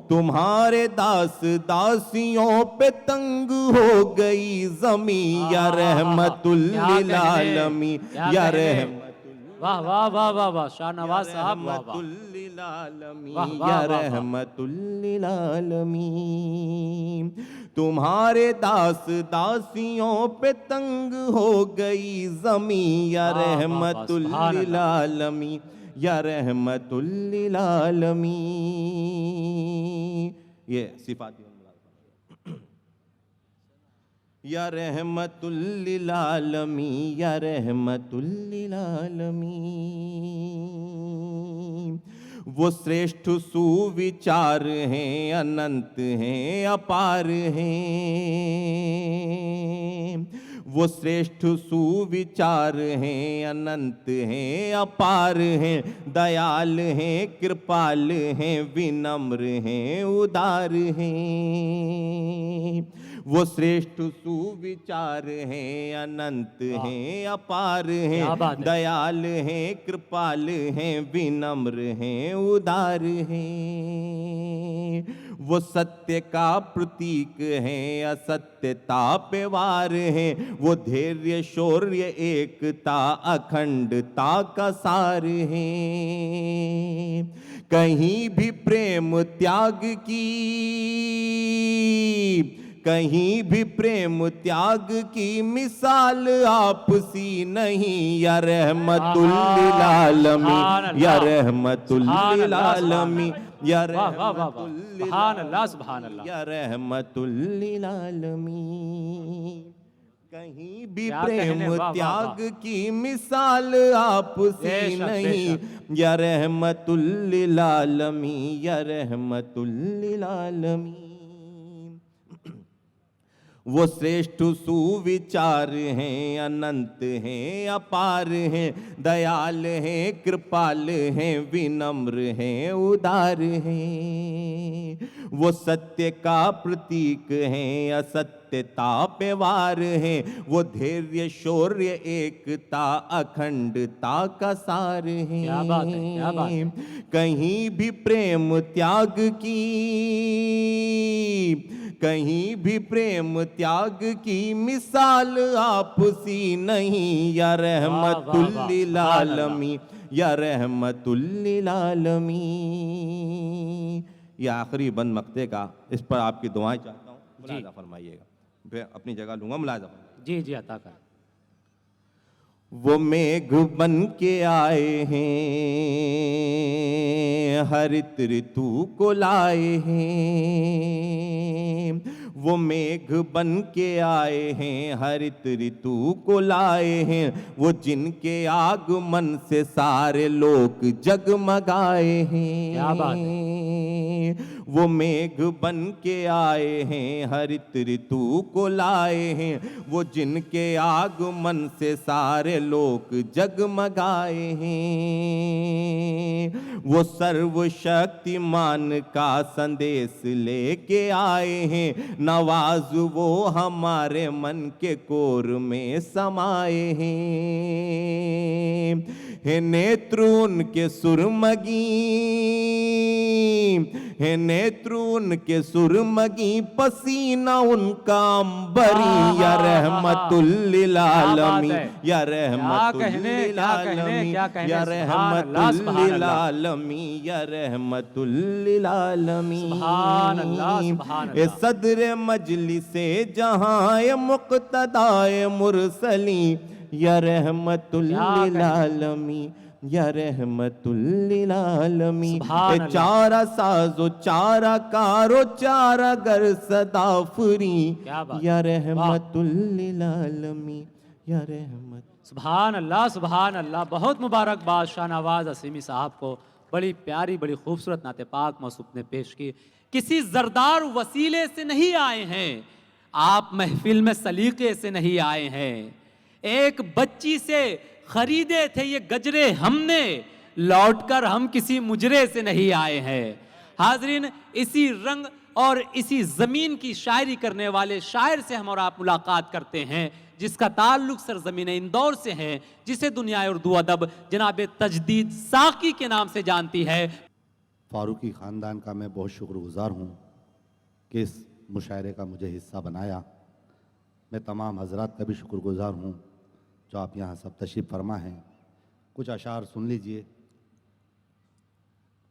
तुम्हारे दास दासियों पे तंग हो गई जमी, या रहमतुल लिल आलमीन, या रहमतुल, वाह वाह वाह वाह वाह, शाहनवाज साहब, वाह वाह, लिल आलमीन, वाह, वाह, या वाह, वाह। रहमतुल लिल आलमीन। तुम्हारे दास दासियों पे तंग हो गई जमी, या वाह, वाह, वाह, रहमतुल सुभान लिल अल्लाह। आलमीन, या रहमतुल लिल आलमीन। ये सिफाती या रहमतुल लिल आलमीन, या रहमतुल लिल आलमीन। वो श्रेष्ठ सुविचार हैं, अनंत हैं, अपार हैं। वो श्रेष्ठ सुविचार हैं, अनंत हैं, अपार हैं, दयाल हैं, कृपाल हैं, विनम्र हैं, उदार हैं। वो श्रेष्ठ सुविचार हैं, अनंत हैं, अपार हैं, दयाल हैं, कृपाल हैं, विनम्र हैं, उदार हैं। वो सत्य का प्रतीक हैं, असत्यता पे वार हैं। वो धैर्य शौर्य एकता अखंडता का सार हैं। कहीं भी प्रेम त्याग की, कहीं भी प्रेम त्याग की मिसाल आपसी नहीं, या रहमतुल लिल आलमीन, या रहमतुल लिल आलमीन, या रहमतुल लिल सुभान अल्लाह, सुभान अल्लाह, या रहमतुल लिल आलमीन। कहीं भी क्या प्रेम कहने, वाह, वाह, त्याग वाह। की मिसाल आपसी बेशक, नहीं, या रहमतुल लिल आलमीन, या रहमतुल लिल आलमीन। वो श्रेष्ठ सुविचार हैं, अनंत हैं, अपार हैं, दयाल हैं, कृपाल हैं, विनम्र हैं, उदार हैं। वो सत्य का प्रतीक हैं, असत्यता पे वार हैं। वो धैर्य शौर्य एकता अखंडता का सार हैं। क्या बात है, क्या बात है। कहीं भी प्रेम त्याग की, कहीं भी प्रेम त्याग की मिसाल आपसी नहीं, या रहमतुल लिल आलमीन, या रहमतुल लिल आलमीन। ये आखिरी बंद मक्ते का, इस पर आपकी दुआएं चाहता हूँ, मुलाजा फरमाइएगा। फिर अपनी जगह लूंगा, मुलाजा फरमाइएगा। जी जी, अता कर। वो मेघ बन के आए हैं, हरित ऋतु को लाए हैं। वो मेघ बन के आए हैं, हरित ऋतु को लाए हैं। वो जिनके आगमन से सारे लोग जगमगाए हैं। क्या बात है। वो मेघ बन के आए हैं, हरित ऋतु को लाए हैं। वो जिनके आगमन से सारे लोग जगमगाए हैं। वो सर्वशक्तिमान का संदेश लेके आए हैं। नवाज वो हमारे मन के कोर में समाए हैं। नेत्र उनके सुरमगी, है नेत्र उनके सुरमगी, पसीना उनका अंबरी, या रहमतुल लिल आलमीन, या रहमतुल लिल आलमीन, या रहमतुल लिल आलमीन, या रहमतुल लिल आलमीन। ए सदर मजलिसे जहां ए मुक्तदाए मुरसली, या रहमतुल लिल आलमीन, या रहमतुल लिल आलमीन। चारा साजो चारा कारो चारा गर सदा फरी, या रहमतुल लिल आलमीन, या रहमत। सुभान अल्लाह, सुभान अल्लाह। बहुत मुबारकबाद शाहनवाज असीमी साहब को, बड़ी प्यारी बड़ी खूबसूरत नाते पाक मौसूफ ने पेश की। किसी जरदार वसीले से नहीं आए हैं आप, महफिल में सलीके से नहीं आए हैं। एक बच्ची से खरीदे थे ये गजरे हमने, लौटकर हम किसी मुजरे से नहीं आए हैं। हाजरीन, इसी रंग और इसी जमीन की शायरी करने वाले शायर से हम और आप मुलाकात करते हैं। जिसका ताल्लुक सरजमीन इंदौर से है, जिसे दुनिया उर्दू अदब जनाब तजदीद साकी के नाम से जानती है। फारूकी ख़ानदान का मैं बहुत शुक्रगुज़ार हूँ कि इस मुशायरे का मुझे हिस्सा बनाया। मैं तमाम हजरात का भी शुक्रगुज़ार हूँ जो आप यहाँ सब तशरीफ़ फरमा हैं। कुछ अशार सुन लीजिए,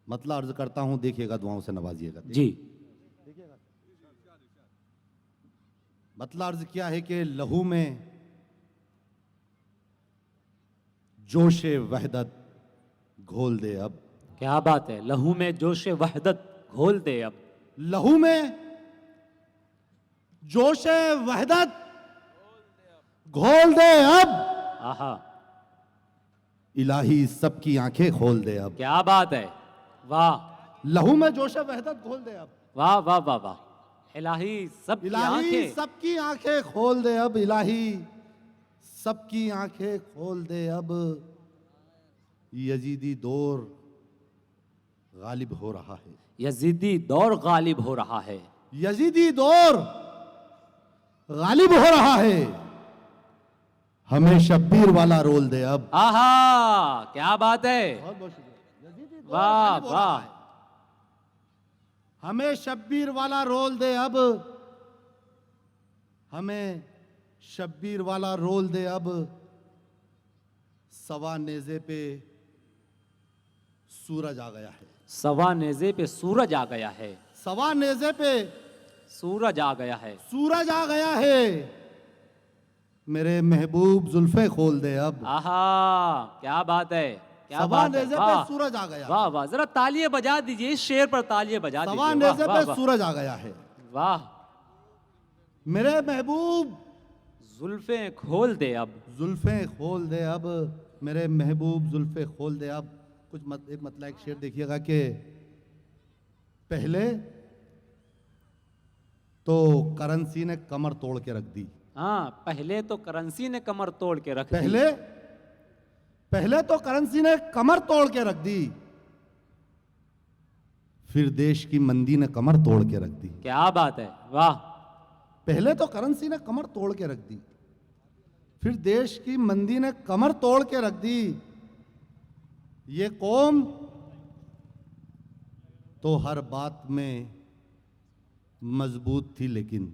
मतलब अर्ज़ करता हूँ, देखिएगा, दुआओं से नवाजिएगा। जी। मतलब अर्ज़ किया है कि लहू में जोश वहदत घोल दे अब। क्या बात है, लहू में जोश वहदत घोल दे अब। लहू में जोश वहदत घोल दे अब। आहा, इलाही सबकी आंखें खोल दे अब। क्या बात है, वाह। लहू में जोश वहदत घोल दे अब। वाह वाह वाह वाह। इलाही सबकी इलाही आंखें, सबकी आंखें खोल दे अब। इलाही सबकी आंखें खोल दे अब। यजीदी दौर गालिब हो रहा है। यजीदी दौर गालिब हो रहा है। यजीदी दौर गालिब हो रहा है। हमें शब्बीर वाला रोल दे अब। आहा, क्या बात है, बहुत बहुत शुक्रिया। यजीदी दौर वाह गालिब हो रहा वाह। है। हमें शब्बीर वाला रोल दे अब। हमें शब्बीर वाला रोल दे अब। सवा नेज़े पे सूरज आ गया है। सवा नेज़े पे सूरज आ गया है। सवा नेज़े पे सूरज आ गया है। सूरज आ गया है। मेरे महबूब जुल्फे खोल दे अब। आहा, क्या बात है, क्या सवा बात है, नेज़े वाह पे सूरज आ गया। वाह वाह। जरा तालियां बजा दीजिए, इस शेर पर तालियां बजा दीजिए। सवा वाह, नेज़े वाह, पे वाह, सूरज आ गया है। वाह। मेरे महबूब जुल्फे खोल दे अब। जुल्फे खोल दे अब। मेरे महबूब जुल्फे खोल दे अब। एक मतलब एक शेर देखिएगा कि पहले तो करेंसी ने कमर तोड़ के रख दी। हाँ, पहले तो करेंसी ने कमर तोड़ के रख दी। पहले तो करेंसी ने कमर तोड़ के रख दी। फिर देश की मंदी ने कमर तोड़ के रख दी। क्या बात है, वाह। पहले तो करेंसी ने कमर तोड़ के रख दी, फिर देश की मंदी ने कमर तोड़ के रख दी। ये कौम तो हर बात में मजबूत थी, लेकिन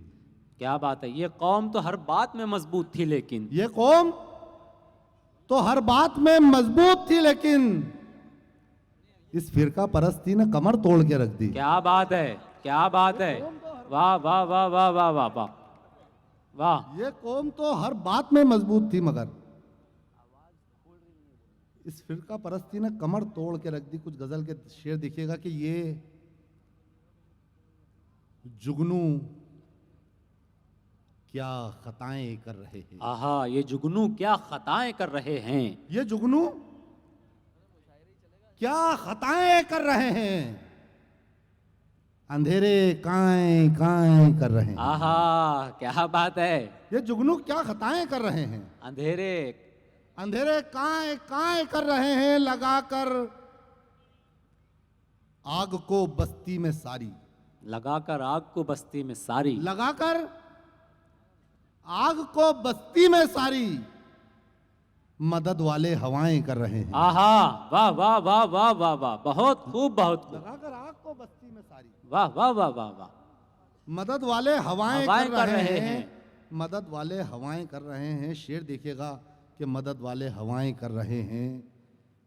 क्या बात है, ये कौम तो हर बात में मजबूत थी, लेकिन ये कौम तो हर बात में मजबूत थी, लेकिन इस फिरका परस्ती ने कमर तोड़ के रख दी। क्या बात है, क्या बात है, वाह वाह वाह वाह वाह वाह वाह वाह। ये कौम तो हर बात में मजबूत थी, मगर इस फिरका परस्ती ने कमर तोड़ के रख दी। कुछ गजल के शेर देखिएगा कि ये जुगनू क्या खताएं कर रहे हैं। आहा, ये जुगनू क्या खताएं कर रहे हैं। ये जुगनू क्या खताएं कर रहे हैं। अंधेरे काएं काएं कर रहे हैं। आहा, क्या बात है। ये जुगनू क्या खताएं कर रहे हैं। अंधेरे अंधेरे काएं काएं कर रहे हैं, लगाकर आग को बस्ती में सारी। लगाकर आग को बस्ती में सारी। लगाकर आग को बस्ती में सारी, मदद वाले हवाएं कर रहे हैं। आहा, वाह वाह वाह वाह वाह वाह, बहुत खूब, बहुत खूब, लगाकर आग को बस्ती में सारी, वाह वाह वाह वाह वाह। मदद वाले हवाएं कर रहे हैं। मदद वाले हवाएं कर रहे हैं। शेर देखिएगा कि मदद वाले हवाएं कर रहे हैं।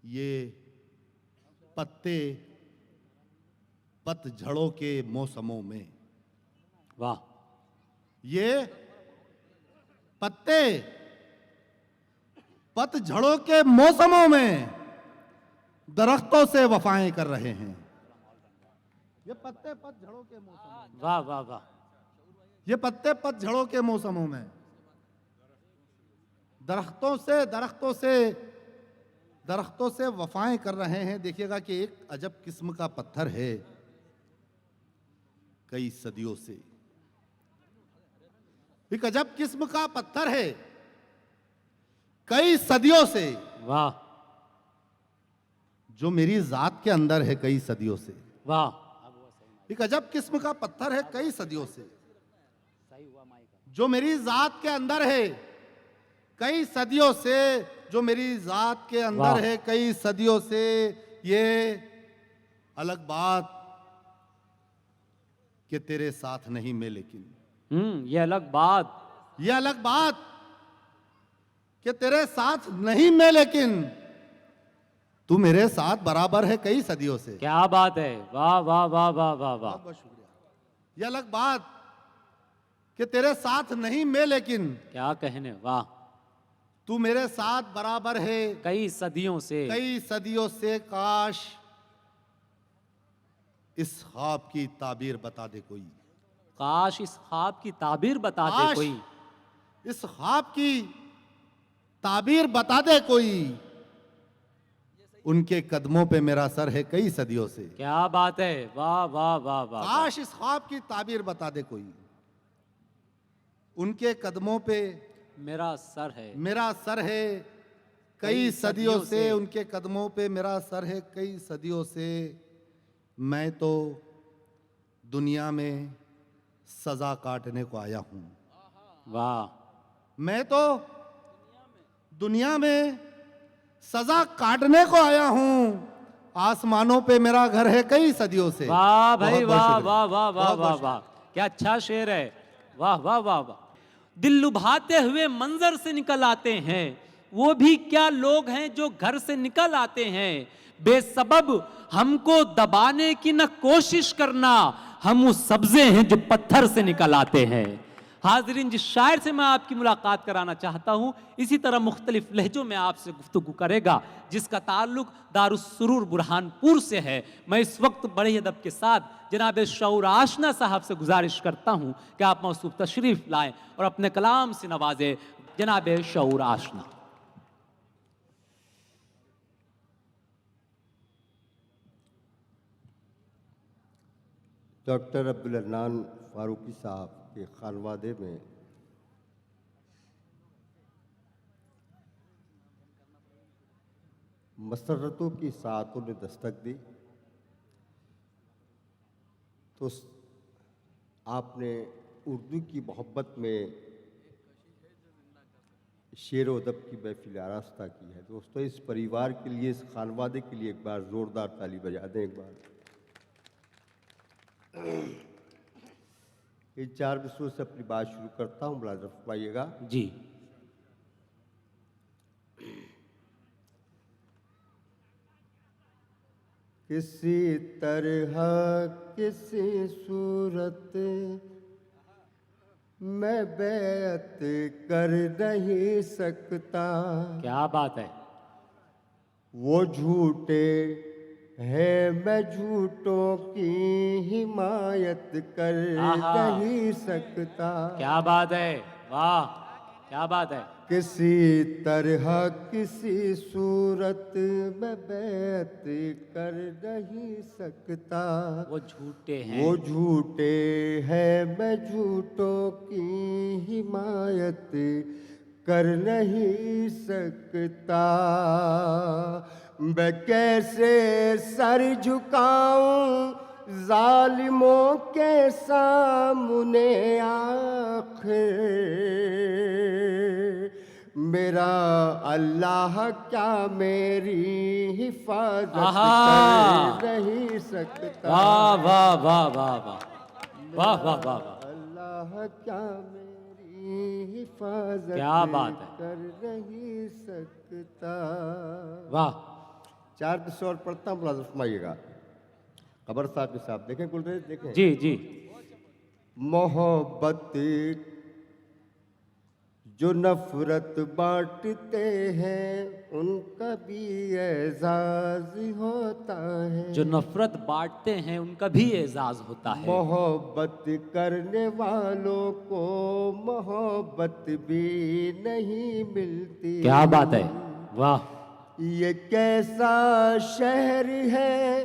ये पत्ते पतझड़ों के मौसमों में, वाह। ये पत्ते पतझड़ों के मौसमों में दरख्तों से वफाएं कर रहे हैं। ये पत्ते पतझड़ों के मौसमों में, वाह वाह वाह। ये पत्ते पतझड़ों के मौसमों में दरख्तों से वफाएं कर रहे हैं। देखिएगा कि एक अजब किस्म का पत्थर है, कई सदियों से। एक अजब किस्म का पत्थर है, कई सदियों से, वाह जो मेरी जात के अंदर है कई सदियों से। वाह। एक अजब किस्म का पत्थर है कई सदियों से, जो मेरी जात के अंदर है कई सदियों से जो मेरी जात के अंदर वाह। है, कई सदियों से ये अलग बात कि तेरे साथ नहीं मैं लेकिन, ये अलग बात, ये अलग बात कि तेरे साथ नहीं मैं लेकिन तू मेरे साथ बराबर है कई सदियों से। क्या बात है, वाह वाह वाह वाह वाह वाह। बहुत बहुत शुक्रिया। ये अलग बात कि तेरे साथ नहीं मैं लेकिन क्या कहने, वाह। तू मेरे साथ बराबर है कई सदियों से, कई सदियों से। काश इस ख्वाब की ताबीर बता दे कोई, काश इस ख्वाब की ताबीर बता दे काश कोई, इस ख्वाब की ताबीर बता दे कोई। उनके कदमों पे मेरा सर है कई सदियों से। क्या बात है, वाह वाह वाह वाह। काश इस ख्वाब की ताबीर बता दे कोई। उनके कदमों पे मेरा सर है, मेरा सर है कई सदियों से। उनके कदमों पे मेरा सर है कई सदियों से। मैं तो दुनिया में सजा काटने को आया हूं। वाह। मैं तो दुनिया में सजा काटने को आया हूं। आसमानों पे मेरा घर है कई सदियों से। वाह भाई, बहुत बहुत वाह शुक्रिया। वाह वाह वाह बहुत वाह बहुत वाह, क्या अच्छा शेर है, वाह वाह वाह वाह। दिल लुभाते हुए मंजर से निकल आते हैं, वो भी क्या लोग हैं जो घर से निकल आते हैं। बेसबब हमको दबाने की न कोशिश करना, हम उस सब्जे हैं जो पत्थर से निकल आते हैं। हाजरीन, जिस शायर से मैं आपकी मुलाकात कराना चाहता हूं, इसी तरह मुख्तलिफ लहजों में आपसे गुफ्तगू करेगा, जिसका ताल्लुक दारुस्सुरूर बुरहानपुर से है। मैं इस वक्त बड़े अदब के साथ जनाब शऊर आशना साहब से गुजारिश करता हूं कि आप मौसूफ तशरीफ लाएं और अपने कलाम से नवाजे जनाब शऊर आशना। डॉक्टर अब्दुल अदनान फारूकी साहब के खानवादे में मसरतों की सातों ने दस्तक दी, तो आपने उर्दू की मोहब्बत में शेर व अदब की महफिल आरास्ता की है। दोस्तों, इस परिवार के लिए, इस खानवादे के लिए एक बार ज़ोरदार ताली बजा दें। एक बार इन 4 मिसरों से अपनी बात शुरू करता हूँ, मुलाज़ा फरमाइएगा। जी। किसी तरह किसी सूरत मैं बैत कर नहीं सकता, क्या बात है, वो झूठे है मैं झूठों की हिमायत कर आहा। नहीं सकता। क्या बात है, वाह, क्या बात है। किसी तरह किसी सूरत में बैत कर नहीं सकता, वो झूठे हैं, वो झूठे हैं मैं झूठों की हिमायत कर नहीं सकता। मैं कैसे सर झुकाऊं जालिमों के सामने, आखिर मेरा अल्लाह क्या मेरी हिफाजत आहा। कर नहीं सकता। वाह वाह वाह वाह वाह वाह वाह वाह वाह। अल्लाह क्या मेरी हिफाजत क्या बात है। कर नहीं सकता। वाह। 4 मिसरे और पढ़ता हूं, मुलाज़ा फरमाइएगा। कबर साहब के साथ देखें, गुलरेज देखें। जी जी। मोहब्बत जो नफरत बांटते हैं उनका भी एजाज होता है, जो नफरत बांटते हैं उनका भी एजाज होता है। मोहब्बत करने वालों को मोहब्बत भी नहीं मिलती। क्या बात है, वाह। ये कैसा शहर है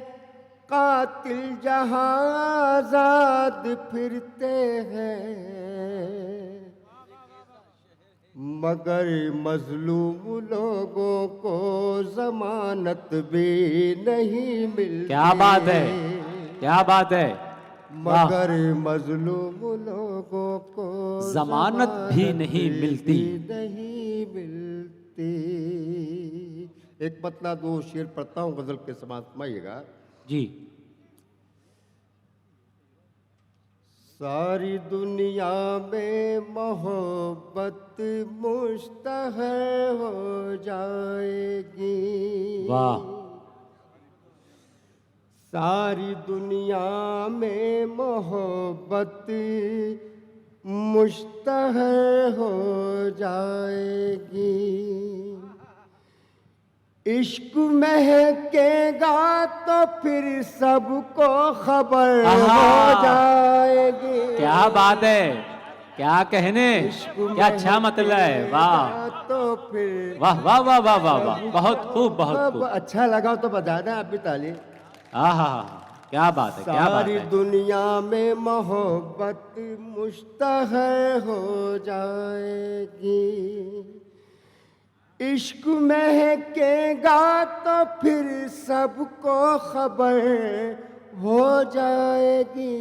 कातिल जहां आजाद फिरते हैं, मगर मजलूम लोगों को जमानत भी नहीं मिलती। क्या बात है, क्या बात है। मगर मजलूम लोगों को जमानत भी नहीं मिलती। नहीं मिलती। एक पतला दो शेर पढ़ता हूँ, गजल के समाज फरमाइएगा। जी। सारी दुनिया में मोहब्बत मुश्तहर हो जाएगी। वाह। सारी दुनिया में मोहब्बत मुश्तहर हो जाएगी। इश्क महकेगा तो फिर सबको खबर हो जाएगी। क्या बात है, क्या कहने, क्या अच्छा मतलब है। वाह तो फिर वाह वाह वाह वाह वाह वाह, बहुत खूब बहुत खूब। अच्छा लगा तो बजाना आप भी ताली। आहा, क्या बात है, क्या बात सारी है। दुनिया में मोहब्बत मुश्तहर हो जाएगी। इश्क महकेगा तो फिर सबको खबर हो जाएगी।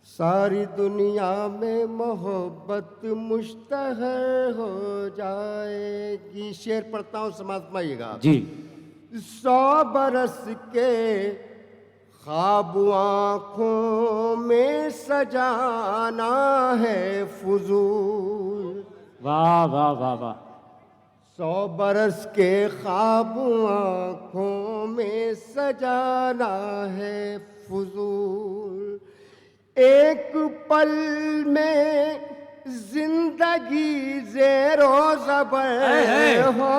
सारी दुनिया में मोहब्बत मुश्तहर हो जाएगी। शेर पढ़ता हूँ, समाज माइएगा। जी। 100 बरस के ख्वाब आँखों में सजाना है फुजूल। वाह वाह वाह वाह। 100 बरस के ख्वाब आँखों में सजाना है फुजूल। एक पल में जिंदगी ज़ेरो ज़बर हो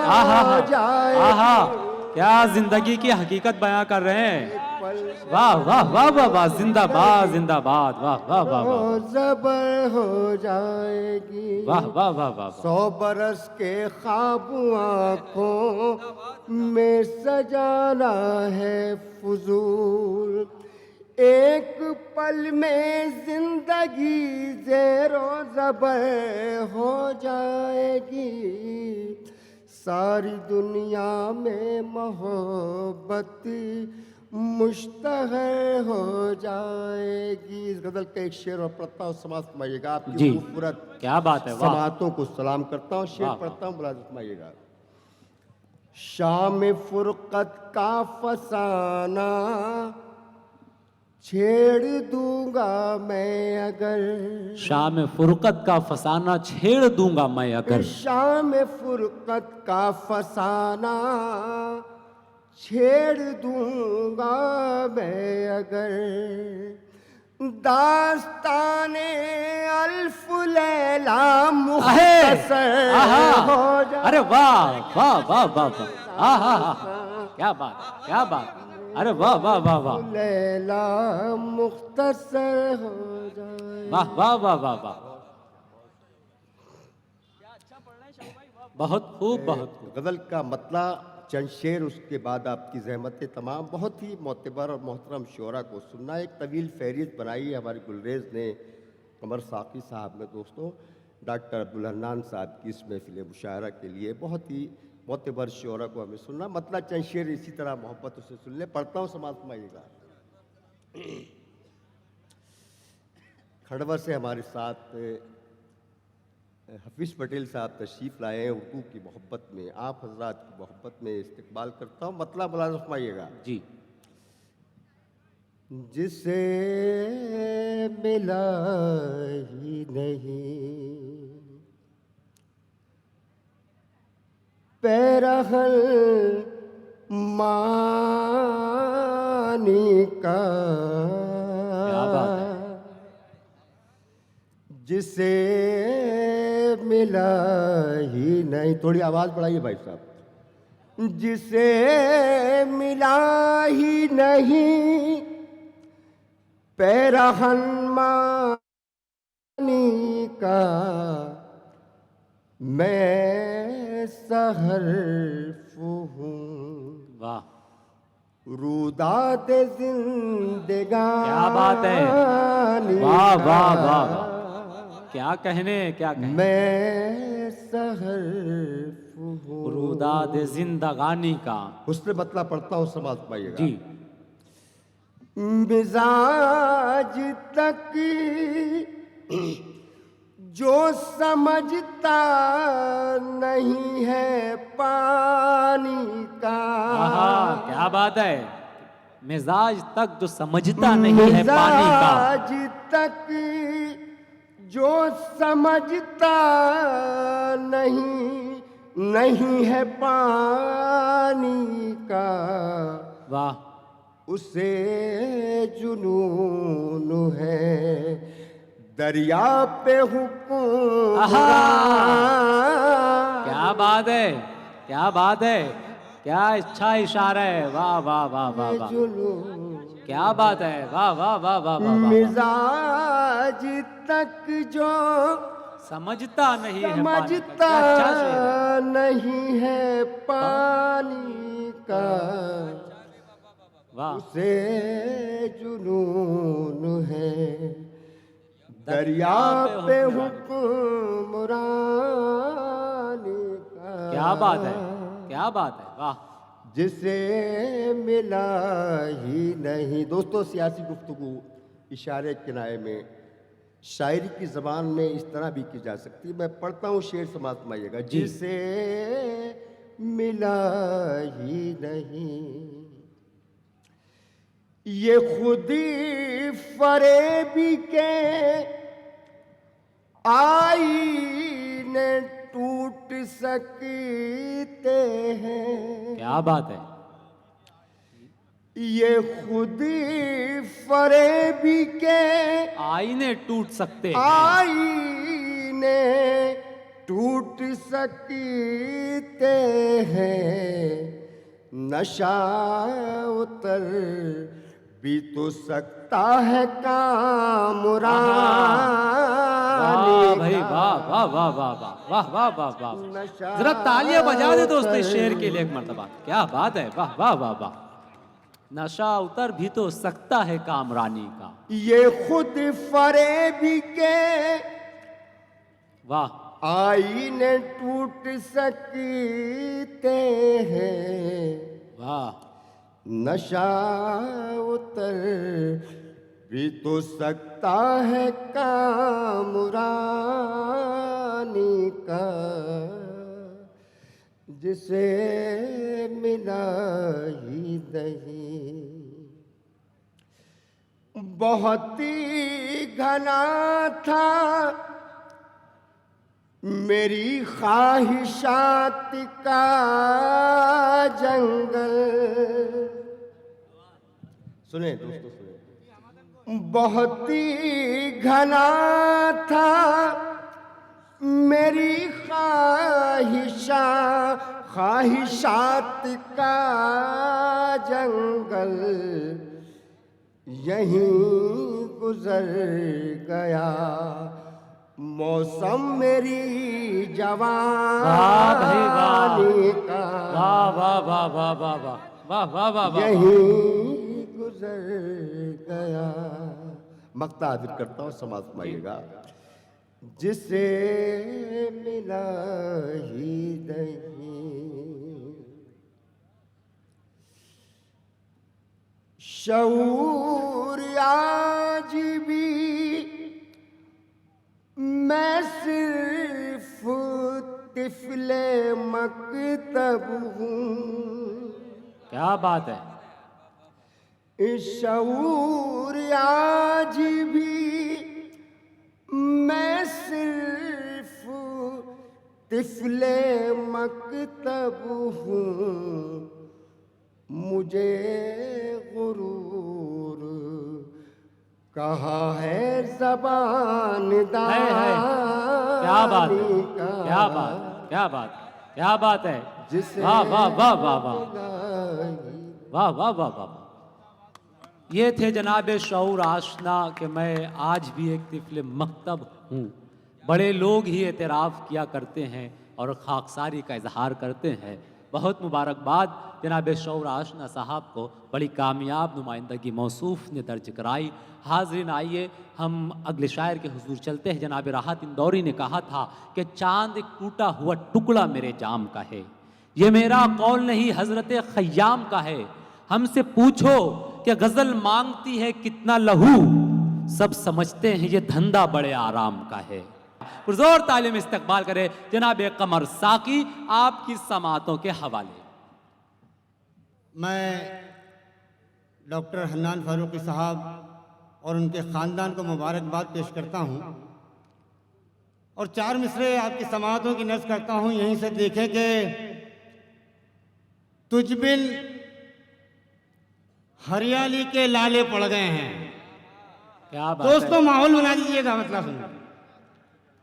जाए। क्या जिंदगी की हकीकत बयां कर रहे हैं। वाह वाह वाह वाह वाह, जिंदाबाद जिंदाबाद, वाह वाह वाह वाह, ज़बर हो जाएगी। वाह वाह वाह वाह। 100 बरस के ख्वाब आँखों में सजाना है फुजूल। एक पल में जिंदगी ज़ेरो ज़बर हो जाएगी। सारी दुनिया में मोहब्बत मुश्तहर हो जाएगी। इस गजल का एक शेर और पढ़ता हूँ, समाज फरमाइएगा। आपकी जी, खूबसूरत क्या बात है। वाह समातों को सलाम करता हूँ। शेर वाह, पढ़ता हूँ, मुलाज़िम फरमाइएगा। शाम फुरकत का फसाना छेड़ दूंगा मैं अगर। शाम फुरकत का फसाना छेड़ दूंगा मैं अगर। शाम फुरकत का फसाना छेड़ दूंगा मैं अगर। दास्ताने अल्फ लैला मुख्तसर हो जाए। अरे वाह वाह वाह वाह वाह, आहा, क्या बात, क्या बात। अरे वाह वाह वाह वाह, लैला मुख्तसर हो जाए। वाह वाह वाह वाह वाह, बहुत खूब बहुत खूब। गजल का मतला चंद शेर, उसके बाद आपकी जहमतें तमाम। बहुत ही मोतबर और मोहतरम शोरा को सुनना। एक तवील फहरिस्त बनाई है हमारे गुलरेज ने, कमर साकी साहब ने दोस्तों, डॉक्टर अब्दुल हन्नान साहब की इस महफिल मुशायरा के लिए। बहुत ही मोतबर शोरा को हमें सुनना। मतलब चंद शेर इसी तरह मोहब्बत उसे सुन ले। पढ़ता हूँ, समाज फरमाइएगा। खंडवा से हमारे साथ हफीज़ पटेल साहब तशरीफ़ लाए हैं। उर्दू की मोहब्बत में, आप हजरात की मोहब्बत में इस्तकबाल करता हूँ। मतलब मुलाज़िम फरमाइएगा। जी। जिसे मिला ही नहीं पैरहल मानी का, क्या बात है। जिसे मिला ही नहीं, थोड़ी आवाज बढ़ाइए भाई साहब। जिसे मिला ही नहीं पैरहन मानी का, मैं सहर्फ हूँ। वाह, रुदाद जिंदगानी। क्या बात है। वाह वाह वाह वाह, क्या कहने, क्या कहने। मैं सहर्फ हूँ। रुदाद जिंदगानी का। उसने मतलब पढ़ता हूँ, समाज पाइएगा। जी। मिजाज तक जो समझता नहीं है पानी का। क्या बात है, मिजाज तक जो समझता नहीं है पानी का। मिजाज तक जो समझता नहीं है पानी का, वाह, उसे जुनून है दरिया पे हुक्म। क्या बात है, क्या बात है, क्या अच्छा इशारा है। वाह वाह वाह वाह वाह, क्या बात है, वाह वाह वाह वाह वाह। मिजाज तक जो समझता नहीं है पानी का, समझता क्या अच्छा शेर है। नहीं है पानी का, वाह, उसे जुनून है दरिया पे हुक्मरानी का। क्या बात है, क्या बात है, वाह। जिसे मिला ही नहीं। दोस्तों, सियासी गुफ्तगू इशारे किनारे में शायरी की ज़बान में इस तरह भी की जा सकती है। मैं पढ़ता हूँ शेर, समाज फरमाइएगा। जिसे मिला ही नहीं ये खुदी फरेबी के आईने टूट सकते हैं। क्या बात है, ये खुदी फरेबी के आईने टूट सकते हैं। आईने टूट सकते हैं। नशा उतर भी तो सकता है कामरानी वाह भाई, वाह वाह वाह वाह वाह वाह वाह वाह वाह। जरा तालियां बजा दे दोस्तों इस शेर के लिए एक मर्तबा। क्या बात है, वाह वाह वाह वाह। नशा उतर भी तो सकता है कामरानी का। ये खुद फरेबी के वाह, आईने टूट सकते हैं। वाह, नशा उतर भी तो सकता है कामरानी का, जिसे मिला ही नहीं। बहुत ही घना था मेरी ख्वाहिशात का जंगल। सुने दोस्तों, सुने। बहुत ही घना था मेरी ख्वाहिशात का जंगल। यहीं गुजर गया मौसम मेरी जवानी का। वाह वाह वाह वाह वाह वाह वाह वाह वाह वाह। यहीं गुजर गया। मक्ता हाजिर करता हूँ, समाज फरमाइएगा। जिसे मिला ही नहीं शऊर आज भी मैं सिर्फ तिफले मकतब हूँ। क्या बात है, शऊर आज भी मैं सिर्फ तिफले मकतब हूँ। मुझे गुरूर कहा है ज़बान दानी क्या बात है, का। क्या बात, क्या बात, क्या बात है। जिसे वाह वाह वाह वाह वाह वाह वाह वाह वाह। ये थे जनाब शऊर आशना कि मैं आज भी एक तिफले मकतब हूँ। बड़े लोग ही एतराफ़ किया करते हैं और खाकसारी का इजहार करते हैं। बहुत मुबारकबाद जनाब शऊर आशना साहब को, बड़ी कामयाब नुमाइंदगी मौसूफ़ ने दर्ज कराई। हाज़रीन, आइए हम अगले शायर के हुजूर चलते हैं। जनाब राहत इंदौरी ने कहा था कि चांद एक टूटा हुआ टुकड़ा मेरे जाम का है। ये मेरा कौल नहीं हज़रत ख़य्याम का है। हमसे पूछो कि गजल मांगती है कितना लहू, सब समझते हैं ये धंधा बड़े आराम का है। पुरजोर तालीम इस्तकबाल करे जनाब कमर साकी आपकी समातों के हवाले। मैं डॉक्टर हन्नान फारूकी साहब और उनके ख़ानदान को मुबारकबाद पेश करता हूँ और 4 मिसरे आपकी समातों की नज़्म करता हूँ। यहीं से देखें कि तुझ बिन हरियाली के लाले पड़ गए हैं। क्या बात दोस्तों माहौल बना दीजिएगा, मतलब सुनिए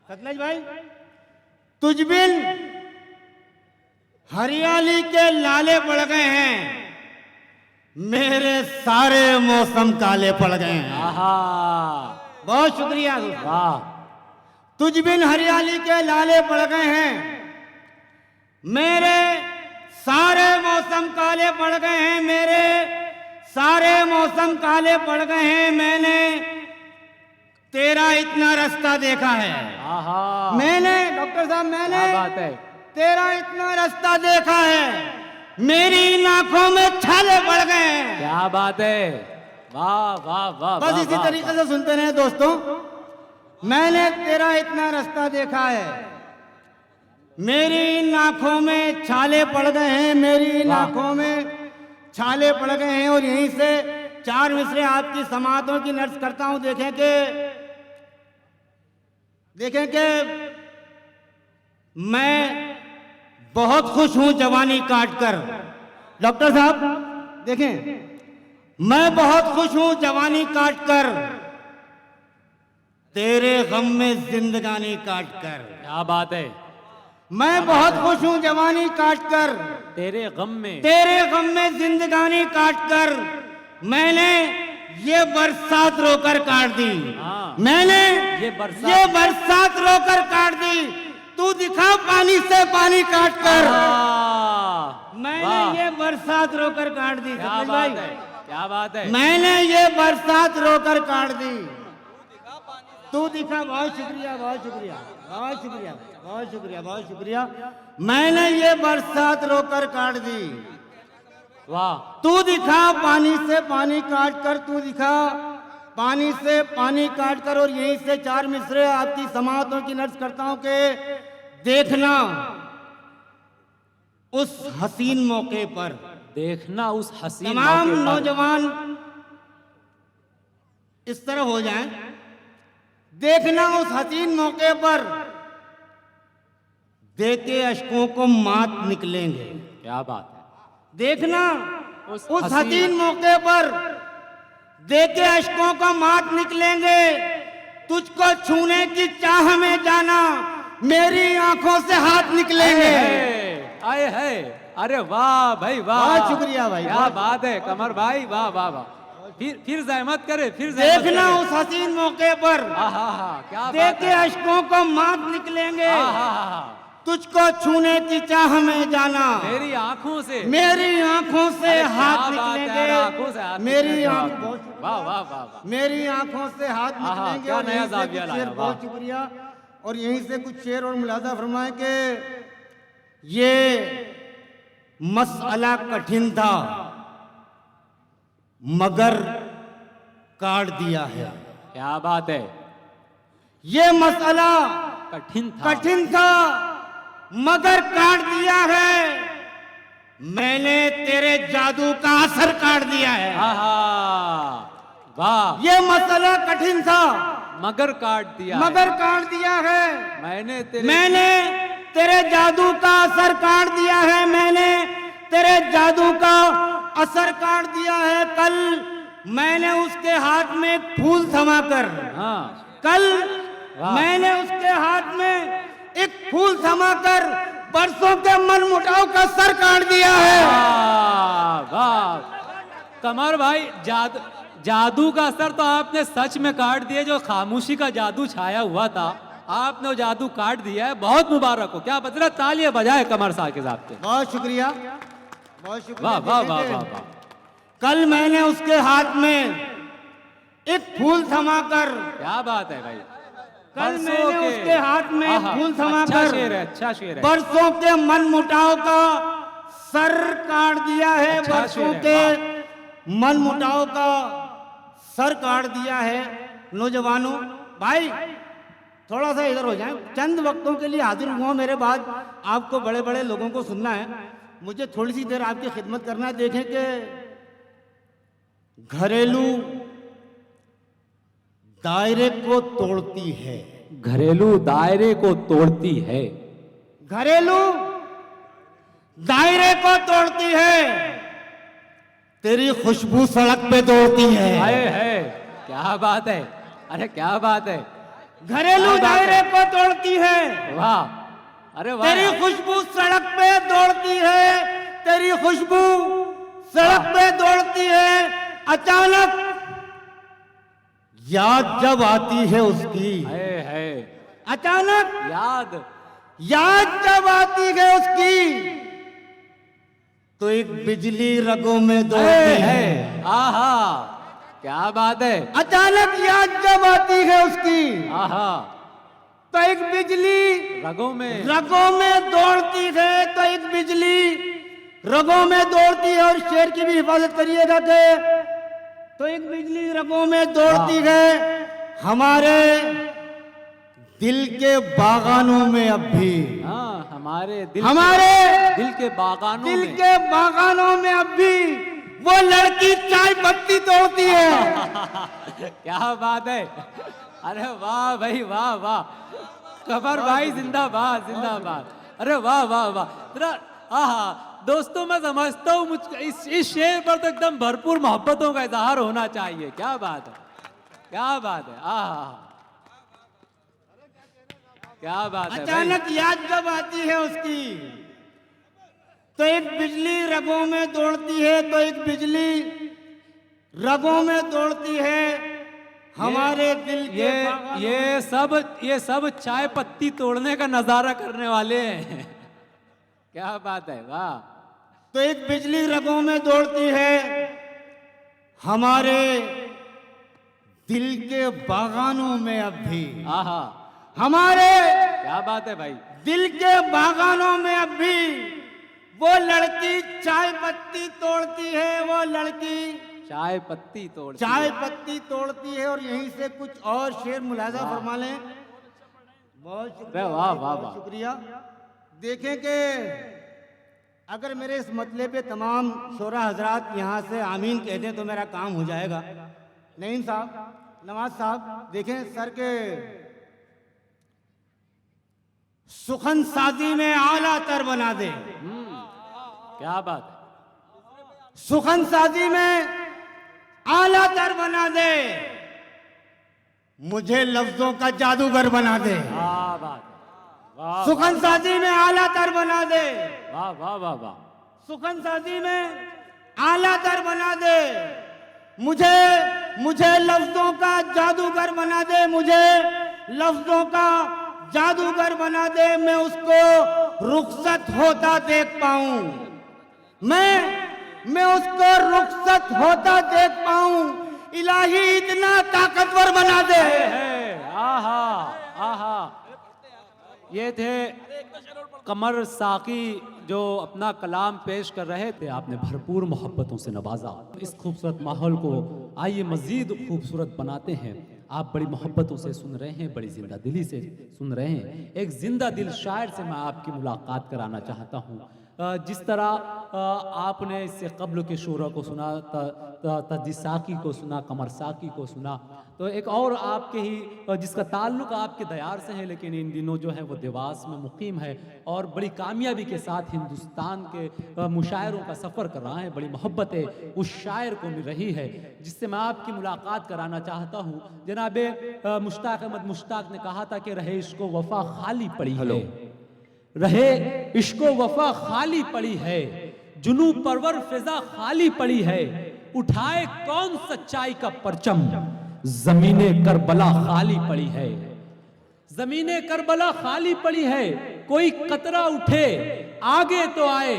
सतलज भाई। तुझ बिन हरियाली के लाले पड़ गए हैं, मेरे सारे मौसम काले पड़ गए हैं। आहा, बहुत शुक्रिया। वाह, तुझ बिन हरियाली के लाले पड़ गए हैं, मेरे सारे मौसम काले पड़ गए हैं, मेरे सारे मौसम काले पड़ गए हैं। मैंने तेरा इतना रास्ता देखा है। आहा, मैंने डॉक्टर साहब मैंने क्या बात है। तेरा इतना रास्ता देखा है, मेरी आंखों में छाले पड़ गए हैं। क्या बात है। वाह वाह वाह। बस वाह, इसी वाह, तरीके से सुनते रहे दोस्तों। मैंने तेरा इतना रास्ता देखा है, मेरी इन आंखों में छाले पड़ गए हैं, मेरी इन आंखों में छाले पड़ गए हैं। और यहीं से 4 मिसरे आपकी समातों की नर्स करता हूं। देखें कि मैं बहुत खुश हूं जवानी काट कर। डॉक्टर साहब देखें, मैं बहुत खुश हूं जवानी काट कर, तेरे गम में जिंदगानी काट कर। क्या बात है। मैं बहुत खुश हूं जवानी काट कर, तेरे गम में जिंदगानी काट कर। मैंने ये बरसात रोकर काट दी। हाँ। मैंने ये बरसात रोकर काट दी। तू दिखा पानी से पानी काट कर। मैंने ये बरसात रोकर काट दी। क्या सतलज बात भाई, है। क्या बात है। मैंने ये बरसात रोकर काट दी। तू दिखा। बहुत शुक्रिया, बहुत शुक्रिया, बहुत शुक्रिया, बहुत शुक्रिया, बहुत शुक्रिया। मैंने ये बरसात रोकर काट दी। वाह, तू दिखा पानी से पानी काट कर, तू दिखा पानी से पानी काट कर। और यहीं से 4 मिसरे आपकी समातों की नर्ज करता हूं कि देखना उस हसीन मौके पर, देखना उस हसीन तमाम मौके पर। नौजवान इस तरह हो जाएं। देखना उस हसीन मौके पर, देखे अश्कों को मात निकलेंगे। क्या बात है। देखना उस उस हसीन हसीन मौके पर, देखे अश्कों को मात निकलेंगे। तुझको छूने की चाह में जाना, मेरी आंखों से हाथ निकलेंगे। आए है। अरे वाह भाई वाह। बहुत शुक्रिया भाई, क्या बहुत बात है कमर भाई। वाह वाह वाह। फिर जहमत करे, फिर जहमत देखना करे। उस हसीन मौके पर, क्या बात देखे है। अश्कों को मात निकलेंगे। आहा, तुझको छूने की चाह में जाना, मेरी आंखों से, मेरी आंखों से अरे हाथ क्या बात है, निकलेंगे। आंखों से हाथ मेरी निकलेंगे। आंखों, वाह वाह वाह वाह। मेरी आंखों से हाथ आहा, निकलेंगे। क्या और नया यहीं से जाविया कुछ लाया, शेर, वाह। बहुत शुक्रिया। और यहीं से कुछ शेर और मुलाजा फरमाए कि ये मसला कठिन था मगर काट दिया है। क्या बात है। ये मसला कठिन था मगर काट दिया है। मैंने तेरे जादू का असर काट दिया है। आहा, वाह। ये मसला कठिन था मगर काट दिया मगर काट दिया है। मैंने तेरे जादू का असर काट दिया है। मैंने तेरे जादू का असर काट दिया है। कल मैंने उसके हाथ में एक फूल थमा कर, कल मैंने उसके हाथ में एक फूल थमा कर बरसों के मन मुटाव का सर काट दिया है। वाह कमर भाई, जादू का असर तो आपने सच में काट दिया। जो खामोशी का जादू छाया हुआ था, आपने वो जादू काट दिया है। बहुत मुबारक हो। क्या बजरा, तालियां बजाए कमर साहब के साथ के। बहुत शुक्रिया, बहुत शुक्रिया। वाह वाह वाह वाह वाह। कल मैंने उसके हाथ में एक फूल थमा कर, क्या बात है भाई। कल मैंने उसके हाथ में एक फूल थमा अच्छा कर शेर है, अच्छा शेर है। बरसों के मन मुटाव का सर काट दिया है। अच्छा बरसों शेर है, के मन मुटाव का सर काट दिया है। नौजवानों भाई थोड़ा सा इधर हो जाएं, चंद वक्तों के लिए हाजिर हुआ। मेरे बाद आपको बड़े बड़े लोगों को सुनना है, मुझे थोड़ी सी देर आपकी खिदमत करना है। देखें कि घरेलू दायरे को तोड़ती है, घरेलू दायरे को तोड़ती है, घरेलू दायरे को तोड़ती है, तेरी खुशबू सड़क पे दौड़ती है। क्या बात है, अरे क्या बात है, घरेलू दायरे को तोड़ती है, वाह, अरे वाह, तेरी खुशबू सड़क पे दौड़ती है, तेरी खुशबू सड़क पे दौड़ती है। अचानक याद जब आती है उसकी, है अचानक याद जब आती है उसकी, तो एक बिजली रगों में दौड़ती है। आहा, क्या बात है, अचानक याद जब आती है उसकी, आहा, तो एक बिजली रगों में दौड़ती है, तो एक बिजली रगों में दौड़ती है। और शेर की भी हिफाजत करिएगा कि तो एक बिजली रगों में दौड़ती है। हमारे दिल के बागानों में अब भी, हाँ, हमारे दिल के बागानों में अब भी वो लड़की चाय पत्ती तोड़ती है। क्या बात है, अरे वाह भाई, वाह वाह, कमर भाई जिंदाबाद जिंदाबाद, अरे वाह वाह वाह, तेरा आहा। दोस्तों मैं समझता हूँ मुझ इस शेर पर तो एकदम भरपूर मोहब्बतों का इजहार होना चाहिए। क्या बात है, क्या बात है, आहा, क्या बात है। अचानक याद जब आती है उसकी, तो एक बिजली रगों में दौड़ती है, तो एक बिजली रगों में दौड़ती है। हमारे दिल के ये सब चाय पत्ती तोड़ने का नजारा करने वाले हैं। क्या बात है, वाह। तो एक बिजली रगों में दौड़ती है। हमारे दिल के बागानों में अब भी, आहा, हमारे क्या बात है भाई, दिल के बागानों में अब भी वो लड़की चाय पत्ती तोड़ती है, वो लड़की चाय पत्ती तोड़ती है। और यहीं से कुछ और शेर मुलाजा फरमा लें। बहुत शुक्रिया, वाह वाह वाह, शुक्रिया। देखें कि अगर मेरे इस मतले पे तमाम शोरा हजरात यहाँ से आमीन कह दें तो मेरा काम हो जाएगा। नईम साहब, नवाज साहब, देखें सर के सुखन साजी में आला तर बना दे। क्या बात है, सुखन साजी में आला तर बना दे, मुझे लफ्जों का जादूगर बना दे। क्या बात है, वाह, सुखन साजी में आला तर बना दे, वाह वाह वाह वाह, सुखन साजी में आला तर बना दे, मुझे लफ्जों का जादूगर बना दे, मुझे लफ्जों का जादूगर बना दे। मैं उसको रुखसत होता देख पाऊं, मैं उसको रुखसत होता देख पाऊं। इलाही इतना ताकतवर बना दे। आहा आहा, ये थे कमर साकी जो अपना कलाम पेश कर रहे थे। आपने भरपूर मोहब्बतों से नवाजा। इस खूबसूरत माहौल को आइए मज़ीद खूबसूरत बनाते हैं। आप बड़ी मोहब्बतों से सुन रहे हैं, बड़ी जिंदा दिली से सुन रहे हैं। एक जिंदा दिल शायर से मैं आपकी मुलाकात कराना चाहता हूँ। जिस तरह आपने इससे कब्ल के शोरा को सुना, तजी साकी को सुना, कमर साकी को सुना, तो एक और आपके ही जिसका ताल्लुक आपके दयार से है, लेकिन इन दिनों जो है वो देवास में मुकीम है और बड़ी कामयाबी के साथ हिंदुस्तान के मुशायरों का सफ़र कर रहा है। बड़ी मोहब्बत उस शायर को मिल रही है जिससे मैं आपकी मुलाकात कराना चाहता हूँ। जनाबे मुश्ताक अहमद मुश्ताक ने कहा था कि रहे इश्को वफा खाली पड़ी है, रहे इश्को वफा खाली पड़ी है, जुनू परवर फिजा खाली पड़ी है, उठाए कौन सच्चाई का परचम, जमीने करबला खाली पड़ी है, जमीने करबला खाली पड़ी है, कोई कतरा उठे आगे तो आए,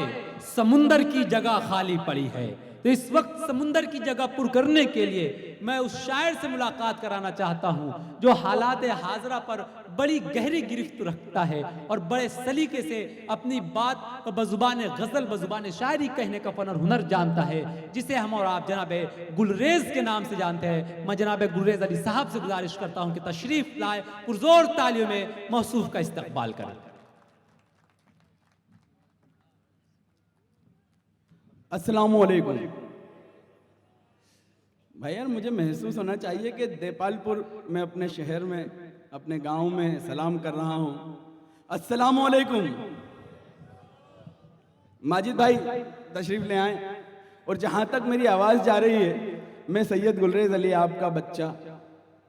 समुंदर की जगह खाली पड़ी है, तो इस वक्त समुंदर की जगह पुर करने के लिए मैं उस शायर से मुलाकात कराना चाहता हूं जो हालात हाजरा पर बड़ी गहरी गिरफ्त रखता है और बड़े सलीके से अपनी बात बजुबान गजल बजुबान शायरी कहने का फन और हुनर जानता है, जिसे हम और आप जनाब गुलरेज के नाम से जानते हैं। मैं जनाब गुलरेज अली साहब से गुजारिश करता हूं कि तशरीफ लाए, पुरजोर तालियों में मौसूफ का इस्तकबाल करें। अस्सलामुअलैकुम। भाई यार, मुझे महसूस होना चाहिए कि देपालपुर में अपने शहर में अपने गांव में सलाम कर रहा हूं। अस्सलामुअलैकुम। माजिद भाई तशरीफ ले आए। और जहां तक मेरी आवाज़ जा रही है, मैं सैयद गुलरेज अली आपका बच्चा,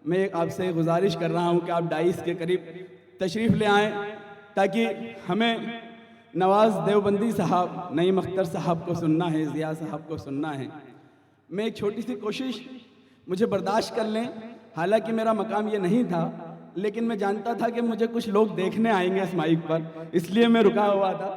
मैं आपसे गुजारिश कर रहा हूं कि आप डाइस के करीब तशरीफ ले आएँ ताकि हमें नवाज देवबंदी साहब, नईम अख्तर साहब को सुनना है, ज़िया साहब को सुनना है। मैं एक छोटी सी कोशिश, मुझे बर्दाश्त कर लें, हालांकि मेरा मकाम ये नहीं था, लेकिन मैं जानता था कि मुझे कुछ लोग देखने आएंगे इस माइक पर, इसलिए मैं रुका हुआ था।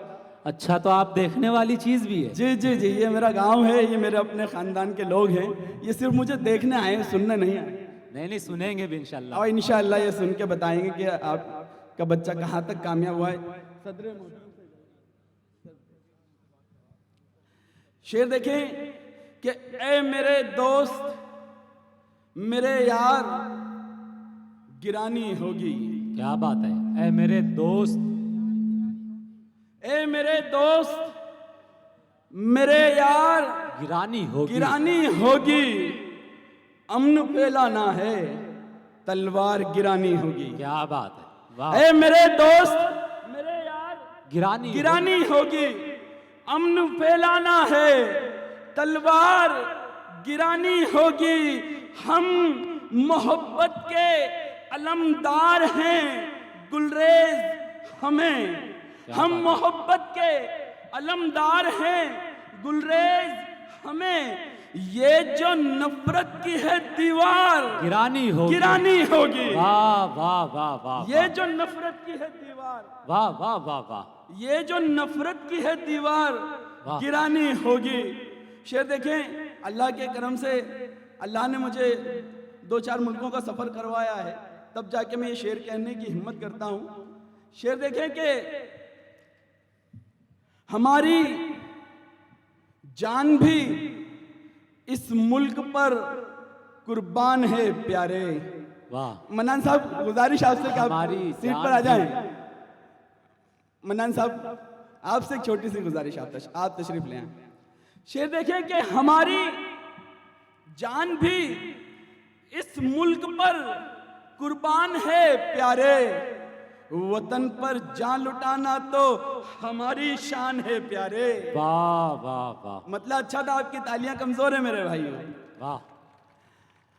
अच्छा, तो आप देखने वाली चीज़ भी है? जी जी जी, ये मेरा गांव है, ये मेरे अपने ख़ानदान के लोग हैं, ये सिर्फ मुझे देखने आए हैं, सुनने नहीं आए। नहीं, सुनेंगे भी इंशाल्लाह। और इंशाल्लाह ये सुन के बताएंगे कि आपका बच्चा कहाँ तक कामयाब हुआ है। सदर शेर देखें कि ए मेरे दोस्त मेरे यार गिरानी होगी। क्या बात है। ए मेरे दोस्त, ए मेरे दोस्त मेरे यार गिरानी होगी, गिरानी होगी। अमन फैलाना है, तलवार गिरानी होगी। क्या बात है, वाह। ए मेरे दोस्त मेरे यार गिरानी होगी। अमन फैलाना है, तलवार गिरानी होगी। हम मोहब्बत के अलमदार हैं, गुलरेज हमें। हम मोहब्बत के अलमदार हैं, गुलरेज हमें। ये जो नफरत की है दीवार गिरानी होगी, गिरानी होगी। वाह वाह वाह वाह। ये जो नफरत की है दीवार, वाह वाह वाह वाह। ये जो नफरत की है दीवार गिरानी होगी। शेर देखें, अल्लाह के करम से अल्लाह ने मुझे 2-4 मुल्कों का सफ़र करवाया है, तब जाके मैं ये शेर कहने की हिम्मत करता हूँ। शेर देखें कि हमारी जान भी इस मुल्क पर कुर्बान है प्यारे। वाह। मन्नान साहब, गुजारिश आपसे कि आप सीट पर आ जाएं। मन्नान साहब, आपसे एक छोटी सी गुजारिश, आप तशरीफ ले आएं। शेर देखें कि हमारी जान भी इस मुल्क पर कुर्बान है प्यारे। वतन पर जान लुटाना तो हमारी शान है प्यारे। वाह वाह वाह। मतलब अच्छा था, आपकी तालियां कमजोर है मेरे भाई। वाह।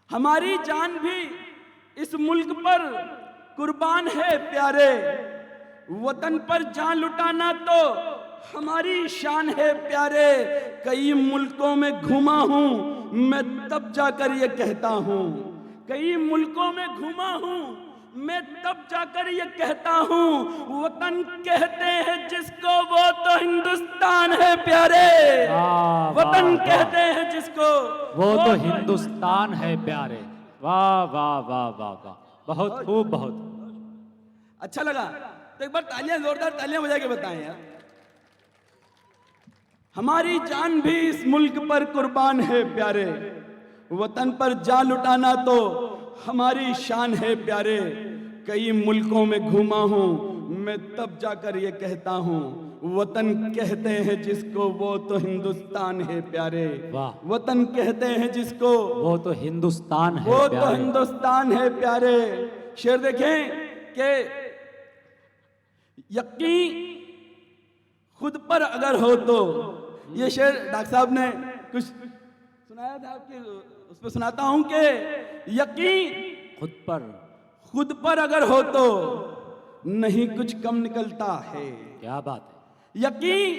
हमारी जान भी इस मुल्क पर कुर्बान है प्यारे। वतन पर जान लुटाना तो हमारी शान है प्यारे। कई मुल्कों में घुमा हूं मैं, तब जाकर ये कहता हूं। कई मुल्कों में घुमा हूं मैं, तब जाकर ये कहता हूं। वतन कहते हैं जिसको, वो तो हिंदुस्तान है प्यारे। वतन कहते हैं जिसको, वो तो हिंदुस्तान है प्यारे। वाह वाह वाह वाह वाह। बहुत खूब, बहुत अच्छा लगा। तो एक बार तालियां, जोरदार तालियां बजा के बताएं यार। हमारी जान भी इस मुल्क पर कुर्बान है प्यारे। वतन पर जान लुटाना तो हमारी शान है प्यारे। कई मुल्कों में घूमा हूं मैं, तब जाकर ये कहता हूं। वतन कहते हैं जिसको, वो तो हिंदुस्तान है प्यारे। वाह। वतन कहते हैं जिसको, वो तो हिंदुस्तान है वो प्यारे। तो हिंदुस्तान है प्यारे। शेर देखें कि यकीन खुद पर अगर हो तो, ये शेर डॉक्टर साहब ने कुछ सुनाया था आपके, उस पर सुनाता हूं कि यकीन खुद पर अगर हो तो नहीं कुछ कम निकलता है। क्या बात है। यकीन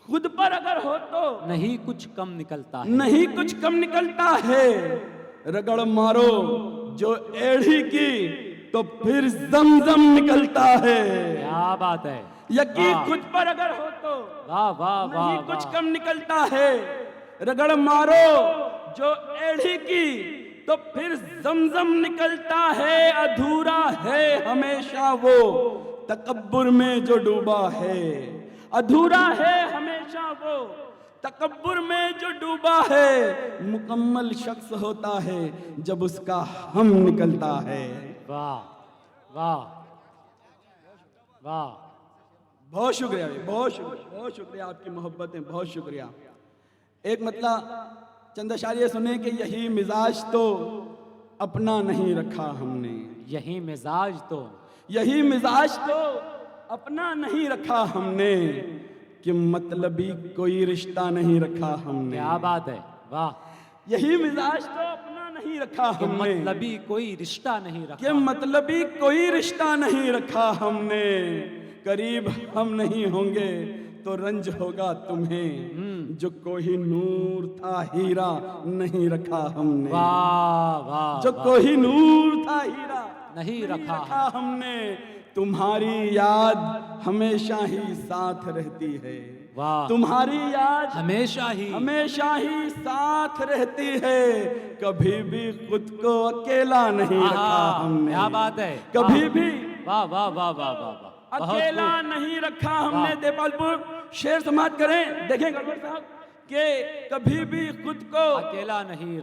खुद पर अगर हो तो नहीं कुछ कम निकलता है। नहीं कुछ कम निकलता है। रगड़ मारो जो एड़ी की तो फिर जमजम निकलता है। क्या बात है। यकीन खुद पर अगर हो तो वाह वाह वाह। नहीं कुछ कम निकलता है। रगड़ मारो जो एड़ी की तो फिर जमजम निकलता है, अधूरा है हमेशा वो तकब्बुर में जो डूबा है, अधूरा है हमेशा वो तकब्बुर में जो डूबा है, मुकम्मल शख्स होता है जब उसका हम निकलता है। वाह वाह वाह, बहुत शुक्रिया, बहुत शुक्रिया आपकी मोहब्बतें, बहुत शुक्रिया। एक मतलब चंद अशारिये सुने कि यही मिजाज तो अपना नहीं रखा हमने, यही मिजाज तो, यही मिजाज तो अपना नहीं रखा हमने, कि मतलबी कोई रिश्ता नहीं रखा हमने। क्या बात है, वाह। यही मिजाज तो अपना नहीं रखा हमने, मतलबी कोई रिश्ता नहीं रखा, कि मतलबी कोई रिश्ता नहीं रखा हमने, करीब हम नहीं होंगे तो रंज होगा तुम्हें, जो कोई नूर था हीरा नहीं रखा हमने। वाह वाह, जो कोई नूर था हीरा नहीं रखा हमने, तुम्हारी याद हमेशा ही साथ रहती है। वाह, तुम्हारी याद हमेशा ही साथ रहती है, कभी भी खुद को अकेला नहीं रखा हमने। क्या बात है, कभी भी वाह वाह वाह वाह वाह, अकेला नहीं रखा हमने। देपालपुर शेर समाज करें, देखें गड़बड़ साहब के कभी भी खुद को अकेला नहीं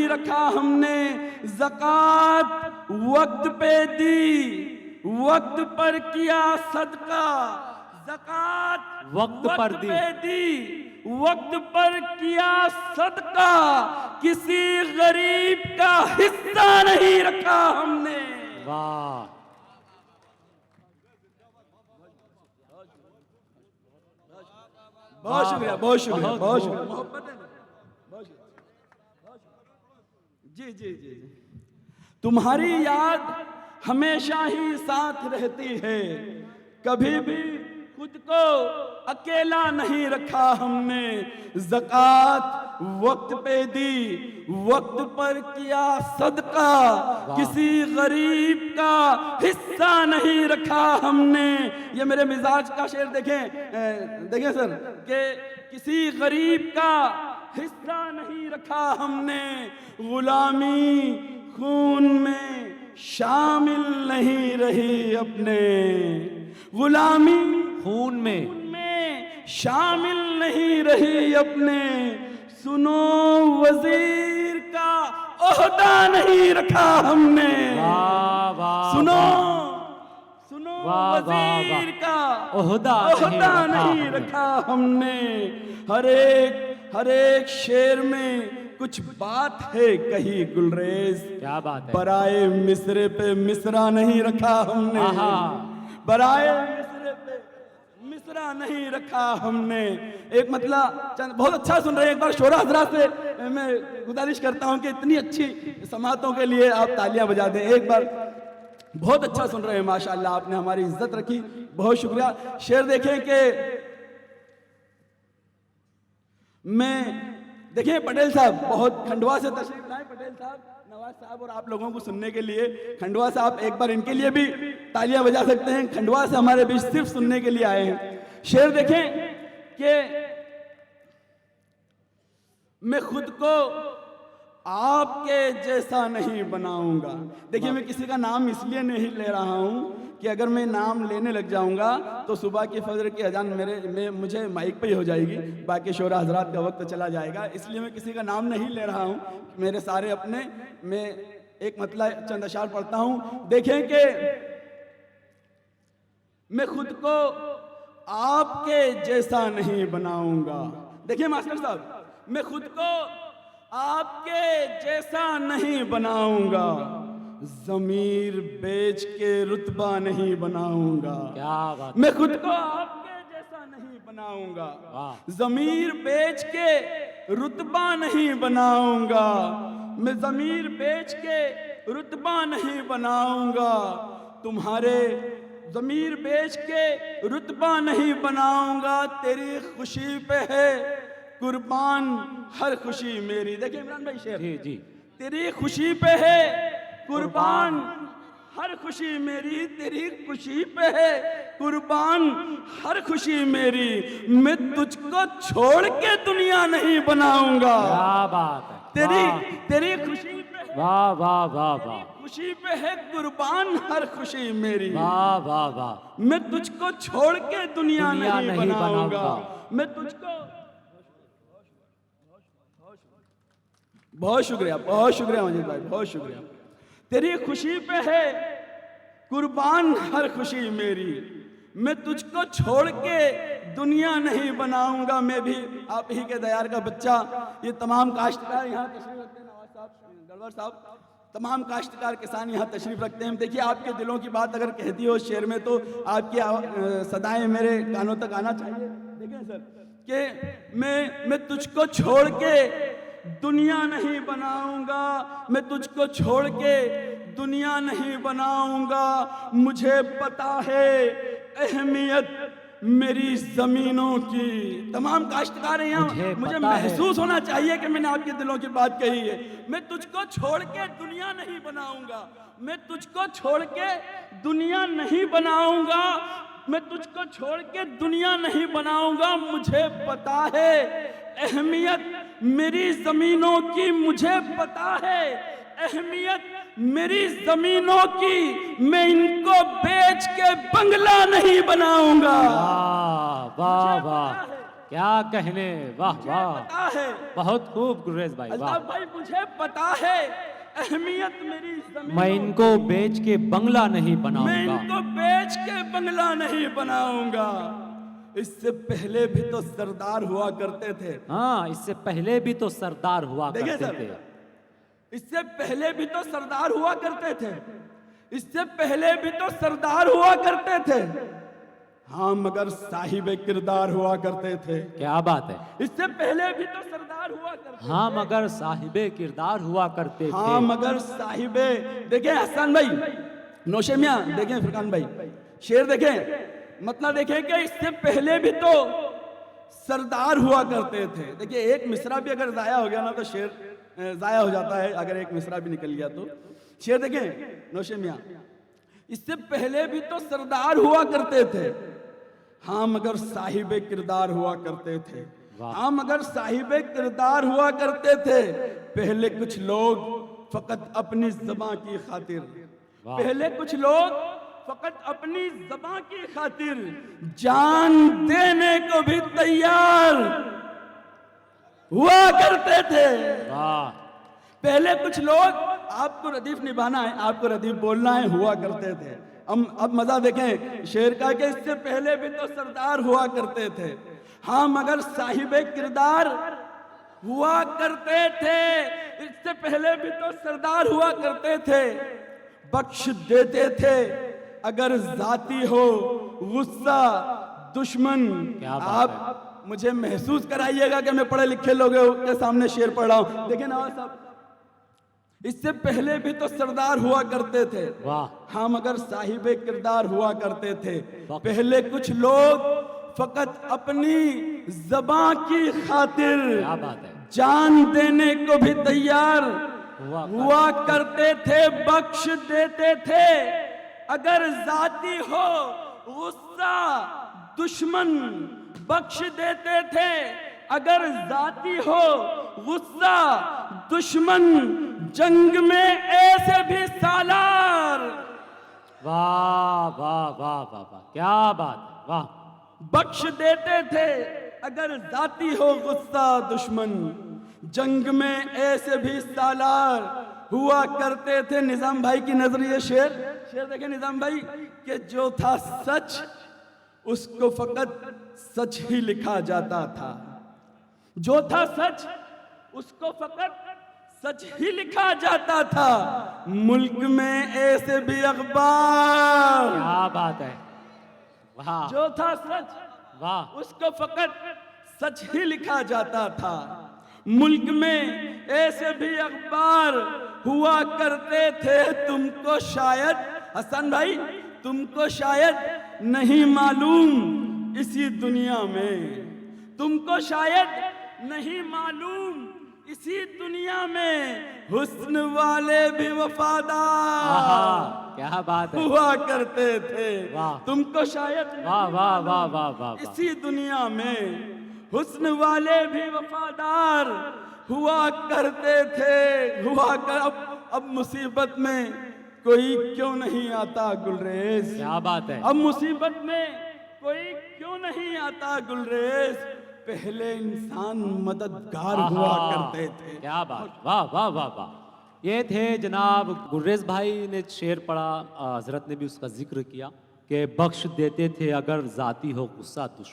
रखा हमने। ज़कात वक्त पे दी, वक्त पर किया सदका, ज़कात वक्त पर दी, वक्त पर किया सदका, किसी गरीब का हिस्सा नहीं रखा हमने। वाह, बहुत शुक्रिया, बहुत शुक्रिया, बहुत शुक्रिया, मोहब्बतें, बहुत शुक्रिया। जी जी जी जी, तुम्हारी याद हमेशा ही साथ रहती है, कभी भी खुद को अकेला नहीं रखा हमने। ज़कात वक्त पे दी, वक्त पर किया सदका, किसी गरीब का हिस्सा नहीं रखा हमने। ये मेरे मिजाज का शेर देखें, देखें सर, कि किसी गरीब का हिस्सा नहीं रखा हमने। गुलामी खून में शामिल नहीं रही अपने, गुलामी खून में शामिल नहीं रही अपने। सुनो वजीर का ओहदा नहीं रखा हमने। वाह वाह, सुनो वाह, वजीर का ओहदा नहीं रखा हमने। हर एक शेर में कुछ बात है कही गुलरेज। क्या बात है, बराए मिसरे पे मिसरा नहीं रखा हमने। बराए मिसरे पे मिसरा नहीं रखा हमने। एक मतलब बहुत अच्छा सुन रहे हैं, एक बार शोरा हजरात से मैं गुजारिश करता हूं कि इतनी अच्छी समातों के लिए आप तालियां बजा दें। एक बार बहुत अच्छा सुन रहे हैं, माशाल्लाह, आपने हमारी इज्जत रखी, बहुत शुक्रिया। शेर देखें कि मैं देखिए पटेल साहब बहुत खंडवा से तशरीफ लाए। पटेल साहब, नवाज साहब और आप लोगों को सुनने के लिए खंडवा से, आप एक बार इनके लिए भी तालियां बजा सकते हैं। खंडवा से हमारे बीच सिर्फ सुनने के लिए आए हैं। शेर देखें कि मैं खुद को आपके जैसा नहीं बनाऊंगा। देखिए मैं किसी का नाम इसलिए नहीं ले रहा हूं कि अगर मैं नाम लेने लग जाऊंगा तो सुबह की फजर की अजान मुझे माइक पे ही हो जाएगी, बाकी शोरा हजरात का वक्त चला जाएगा। इसलिए मैं किसी का नाम नहीं ले रहा हूं, मेरे सारे अपने। मैं एक मतलब चंद अशार पढ़ता हूं। देखें कि मैं खुद को आपके जैसा नहीं बनाऊंगा। देखिए मास्टर साहब, मैं खुद को आपके जैसा नहीं बनाऊंगा, ज़मीर बेच के रुतबा नहीं बनाऊंगा। क्या बात, मैं खुद को आपके जैसा नहीं बनाऊंगा, ज़मीर बेच के रुतबा नहीं बनाऊंगा। मैं ज़मीर बेच के रुतबा नहीं बनाऊंगा, तुम्हारे ज़मीर बेच के रुतबा नहीं बनाऊंगा। तेरी खुशी पे है कुर्बान हर खुशी मेरी। देखिए इमरान भाई शेर, जी जी, तेरी खुशी पे है कुर्बान हर खुशी मेरी तेरी खुशी पे है कुर्बान हर खुशी मेरी, मैं तुझको छोड़ के दुनिया नहीं बनाऊंगा। क्या बात है, तेरी खुशी पे, वाह वाह वाह वाह, खुशी पे है कुर्बान हर खुशी मेरी, वाह वाह वाह, मैं तुझको छोड़ के दुनिया नहीं बनाऊंगा। मैं तुझको, बहुत शुक्रिया मजीद भाई, बहुत शुक्रिया। तेरी खुशी पे है कुर्बान हर खुशी मेरी, मैं तुझको छोड़ के दुनिया नहीं बनाऊंगा। मैं भी आप ही के दयार का बच्चा। ये तमाम काश्तकार यहाँ तशरीफ रखते हैं, नवाज साहब, गढ़वर साहब, तमाम काश्तकार किसान यहाँ तशरीफ रखते हैं। देखिए आपके दिलों की बात अगर कहती हो शेर में तो आपकी सदाएं मेरे कानों तक आना चाहिए। देखें सर कि मैं तुझको छोड़ के दुनिया नहीं बनाऊंगा, मैं तुझको छोड़ के दुनिया नहीं बनाऊंगा। मुझे पता है अहमियत मेरी जमीनों की। तमाम काश्तकार यहाँ, मुझे महसूस होना चाहिए कि मैंने आपके दिलों की बात कही है। मैं तुझको छोड़ के दुनिया नहीं बनाऊंगा, मैं तुझको छोड़ के दुनिया नहीं बनाऊंगा, मैं तुझको छोड़ के दुनिया नहीं बनाऊंगा। मुझे पता है अहमियत मेरी जमीनों की, मुझे पता है अहमियत मेरी जमीनों की, मैं इनको बेच के बंगला नहीं बनाऊंगा। वाह वाह, क्या कहने, वाह वाह, पता है, बहुत खूब गुरेज भाई, वाह भाई, मुझे पता है अहमियत मेरी जमीनों, मैं इनको बेच के बंगला नहीं मैं बनाऊंगा, इनको बेच के बंगला नहीं बनाऊंगा। इससे पहले भी तो सरदार हुआ करते थे। हाँ, इससे पहले भी तो सरदार हुआ करते थे, इससे पहले भी तो सरदार हुआ करते थे, इससे पहले भी तो सरदार हुआ करते थे। हाँ, मगर साहिब किरदार हुआ करते थे। क्या बात है, इससे पहले भी तो सरदार हुआ करते थे। हाँ, मगर साहिबे किरदार हुआ करते थे। हाँ, मगर साहिबे, देखें हसन भाई, नौशे मियां, देखें फुरकान भाई, शेर देखें, मतलब देखें कि इससे पहले भी तो सरदार हुआ करते थे। देखिए एक मिसरा भी अगर जाया हो गया ना तो शेर जाया हो जाता है, अगर एक मिसरा भी निकल गया तो। शेर देखें नौशे मियां, इससे पहले भी तो सरदार हुआ करते थे। हाँ, मगर साहिबे किरदार हुआ करते थे। हाँ, मगर साहिबे किरदार हुआ करते थे। पहले कुछ लोग फकत अपनी ज़बां की खातिर, पहले कुछ लोग फकत अपनी ज़बां की खातिर जान देने को भी तैयार हुआ करते थे। पहले कुछ लोग, आपको रदीफ निभाना है, आपको रदीफ बोलना है, हुआ करते थे। अब मजा देखें शेर का कि इससे पहले भी तो सरदार हुआ करते थे। हाँ, मगर साहिबे किरदार हुआ करते थे। इससे पहले भी तो सरदार हुआ करते थे। बख्श देते थे अगर जाती हो गुस्सा दुश्मन। आप मुझे महसूस कराइएगा कि मैं पढ़े लिखे लोगों के सामने शेर पढ़ रहा हूं। देखिए नवाज साहब, इससे पहले भी तो सरदार हुआ करते थे। हाँ, मगर साहिबे किरदार हुआ करते थे। पहले कुछ लोग फकत अपनी ज़बां की खातिर जान देने को भी तैयार हुआ करते थे। बख्श देते थे अगर जाती हो गुस्सा दुश्मन। बख्श देते थे अगर जाती हो गुस्सा दुश्मन। जंग में ऐसे भी सालार। वाह वाह वाह वाह वाह, क्या बात है, वाह। बख्श देते थे अगर जाती हो गुस्सा दुश्मन। जंग में ऐसे भी सालार हुआ करते थे। निजाम भाई की नजरिए शेर देखे निजाम भाई कि जो था सच उसको फकत सच ही लिखा जाता था। जो था सच उसको फकत सच ही लिखा जाता था। मुल्क में ऐसे भी अखबार। क्या बात है, वाह। जो था सच वाह, उसको फकत सच ही लिखा जाता था। मुल्क में ऐसे भी अखबार हुआ करते थे। तुमको शायद हसन भाई, तुमको शायद नहीं मालूम इसी दुनिया में। तुमको शायद नहीं मालूम इसी दुनिया में हुस्न वाले भी वफादार। क्या बात है, हुआ करते थे। वाह। तुमको शायद वाह वाह वाह वाह वाह वाह। इसी दुनिया में हुस्न वाले भी वफादार हुआ करते थे, हुआ कर। अब मुसीबत में कोई क्यों नहीं आता गुलरेज, क्या बात है, अब मुसीबत में कोई क्यों नहीं आता गुलरेज। पहले इंसान मददगार हुआ करते थे। क्या बात, वाह वाह वाह वाह। ये थे जनाब गुर्रेज भाई ने शेर पढ़ा, हजरत ने भी उसका जिक्र किया कि बख्श देते थे अगर जाती हो गुस्सा दुश्मन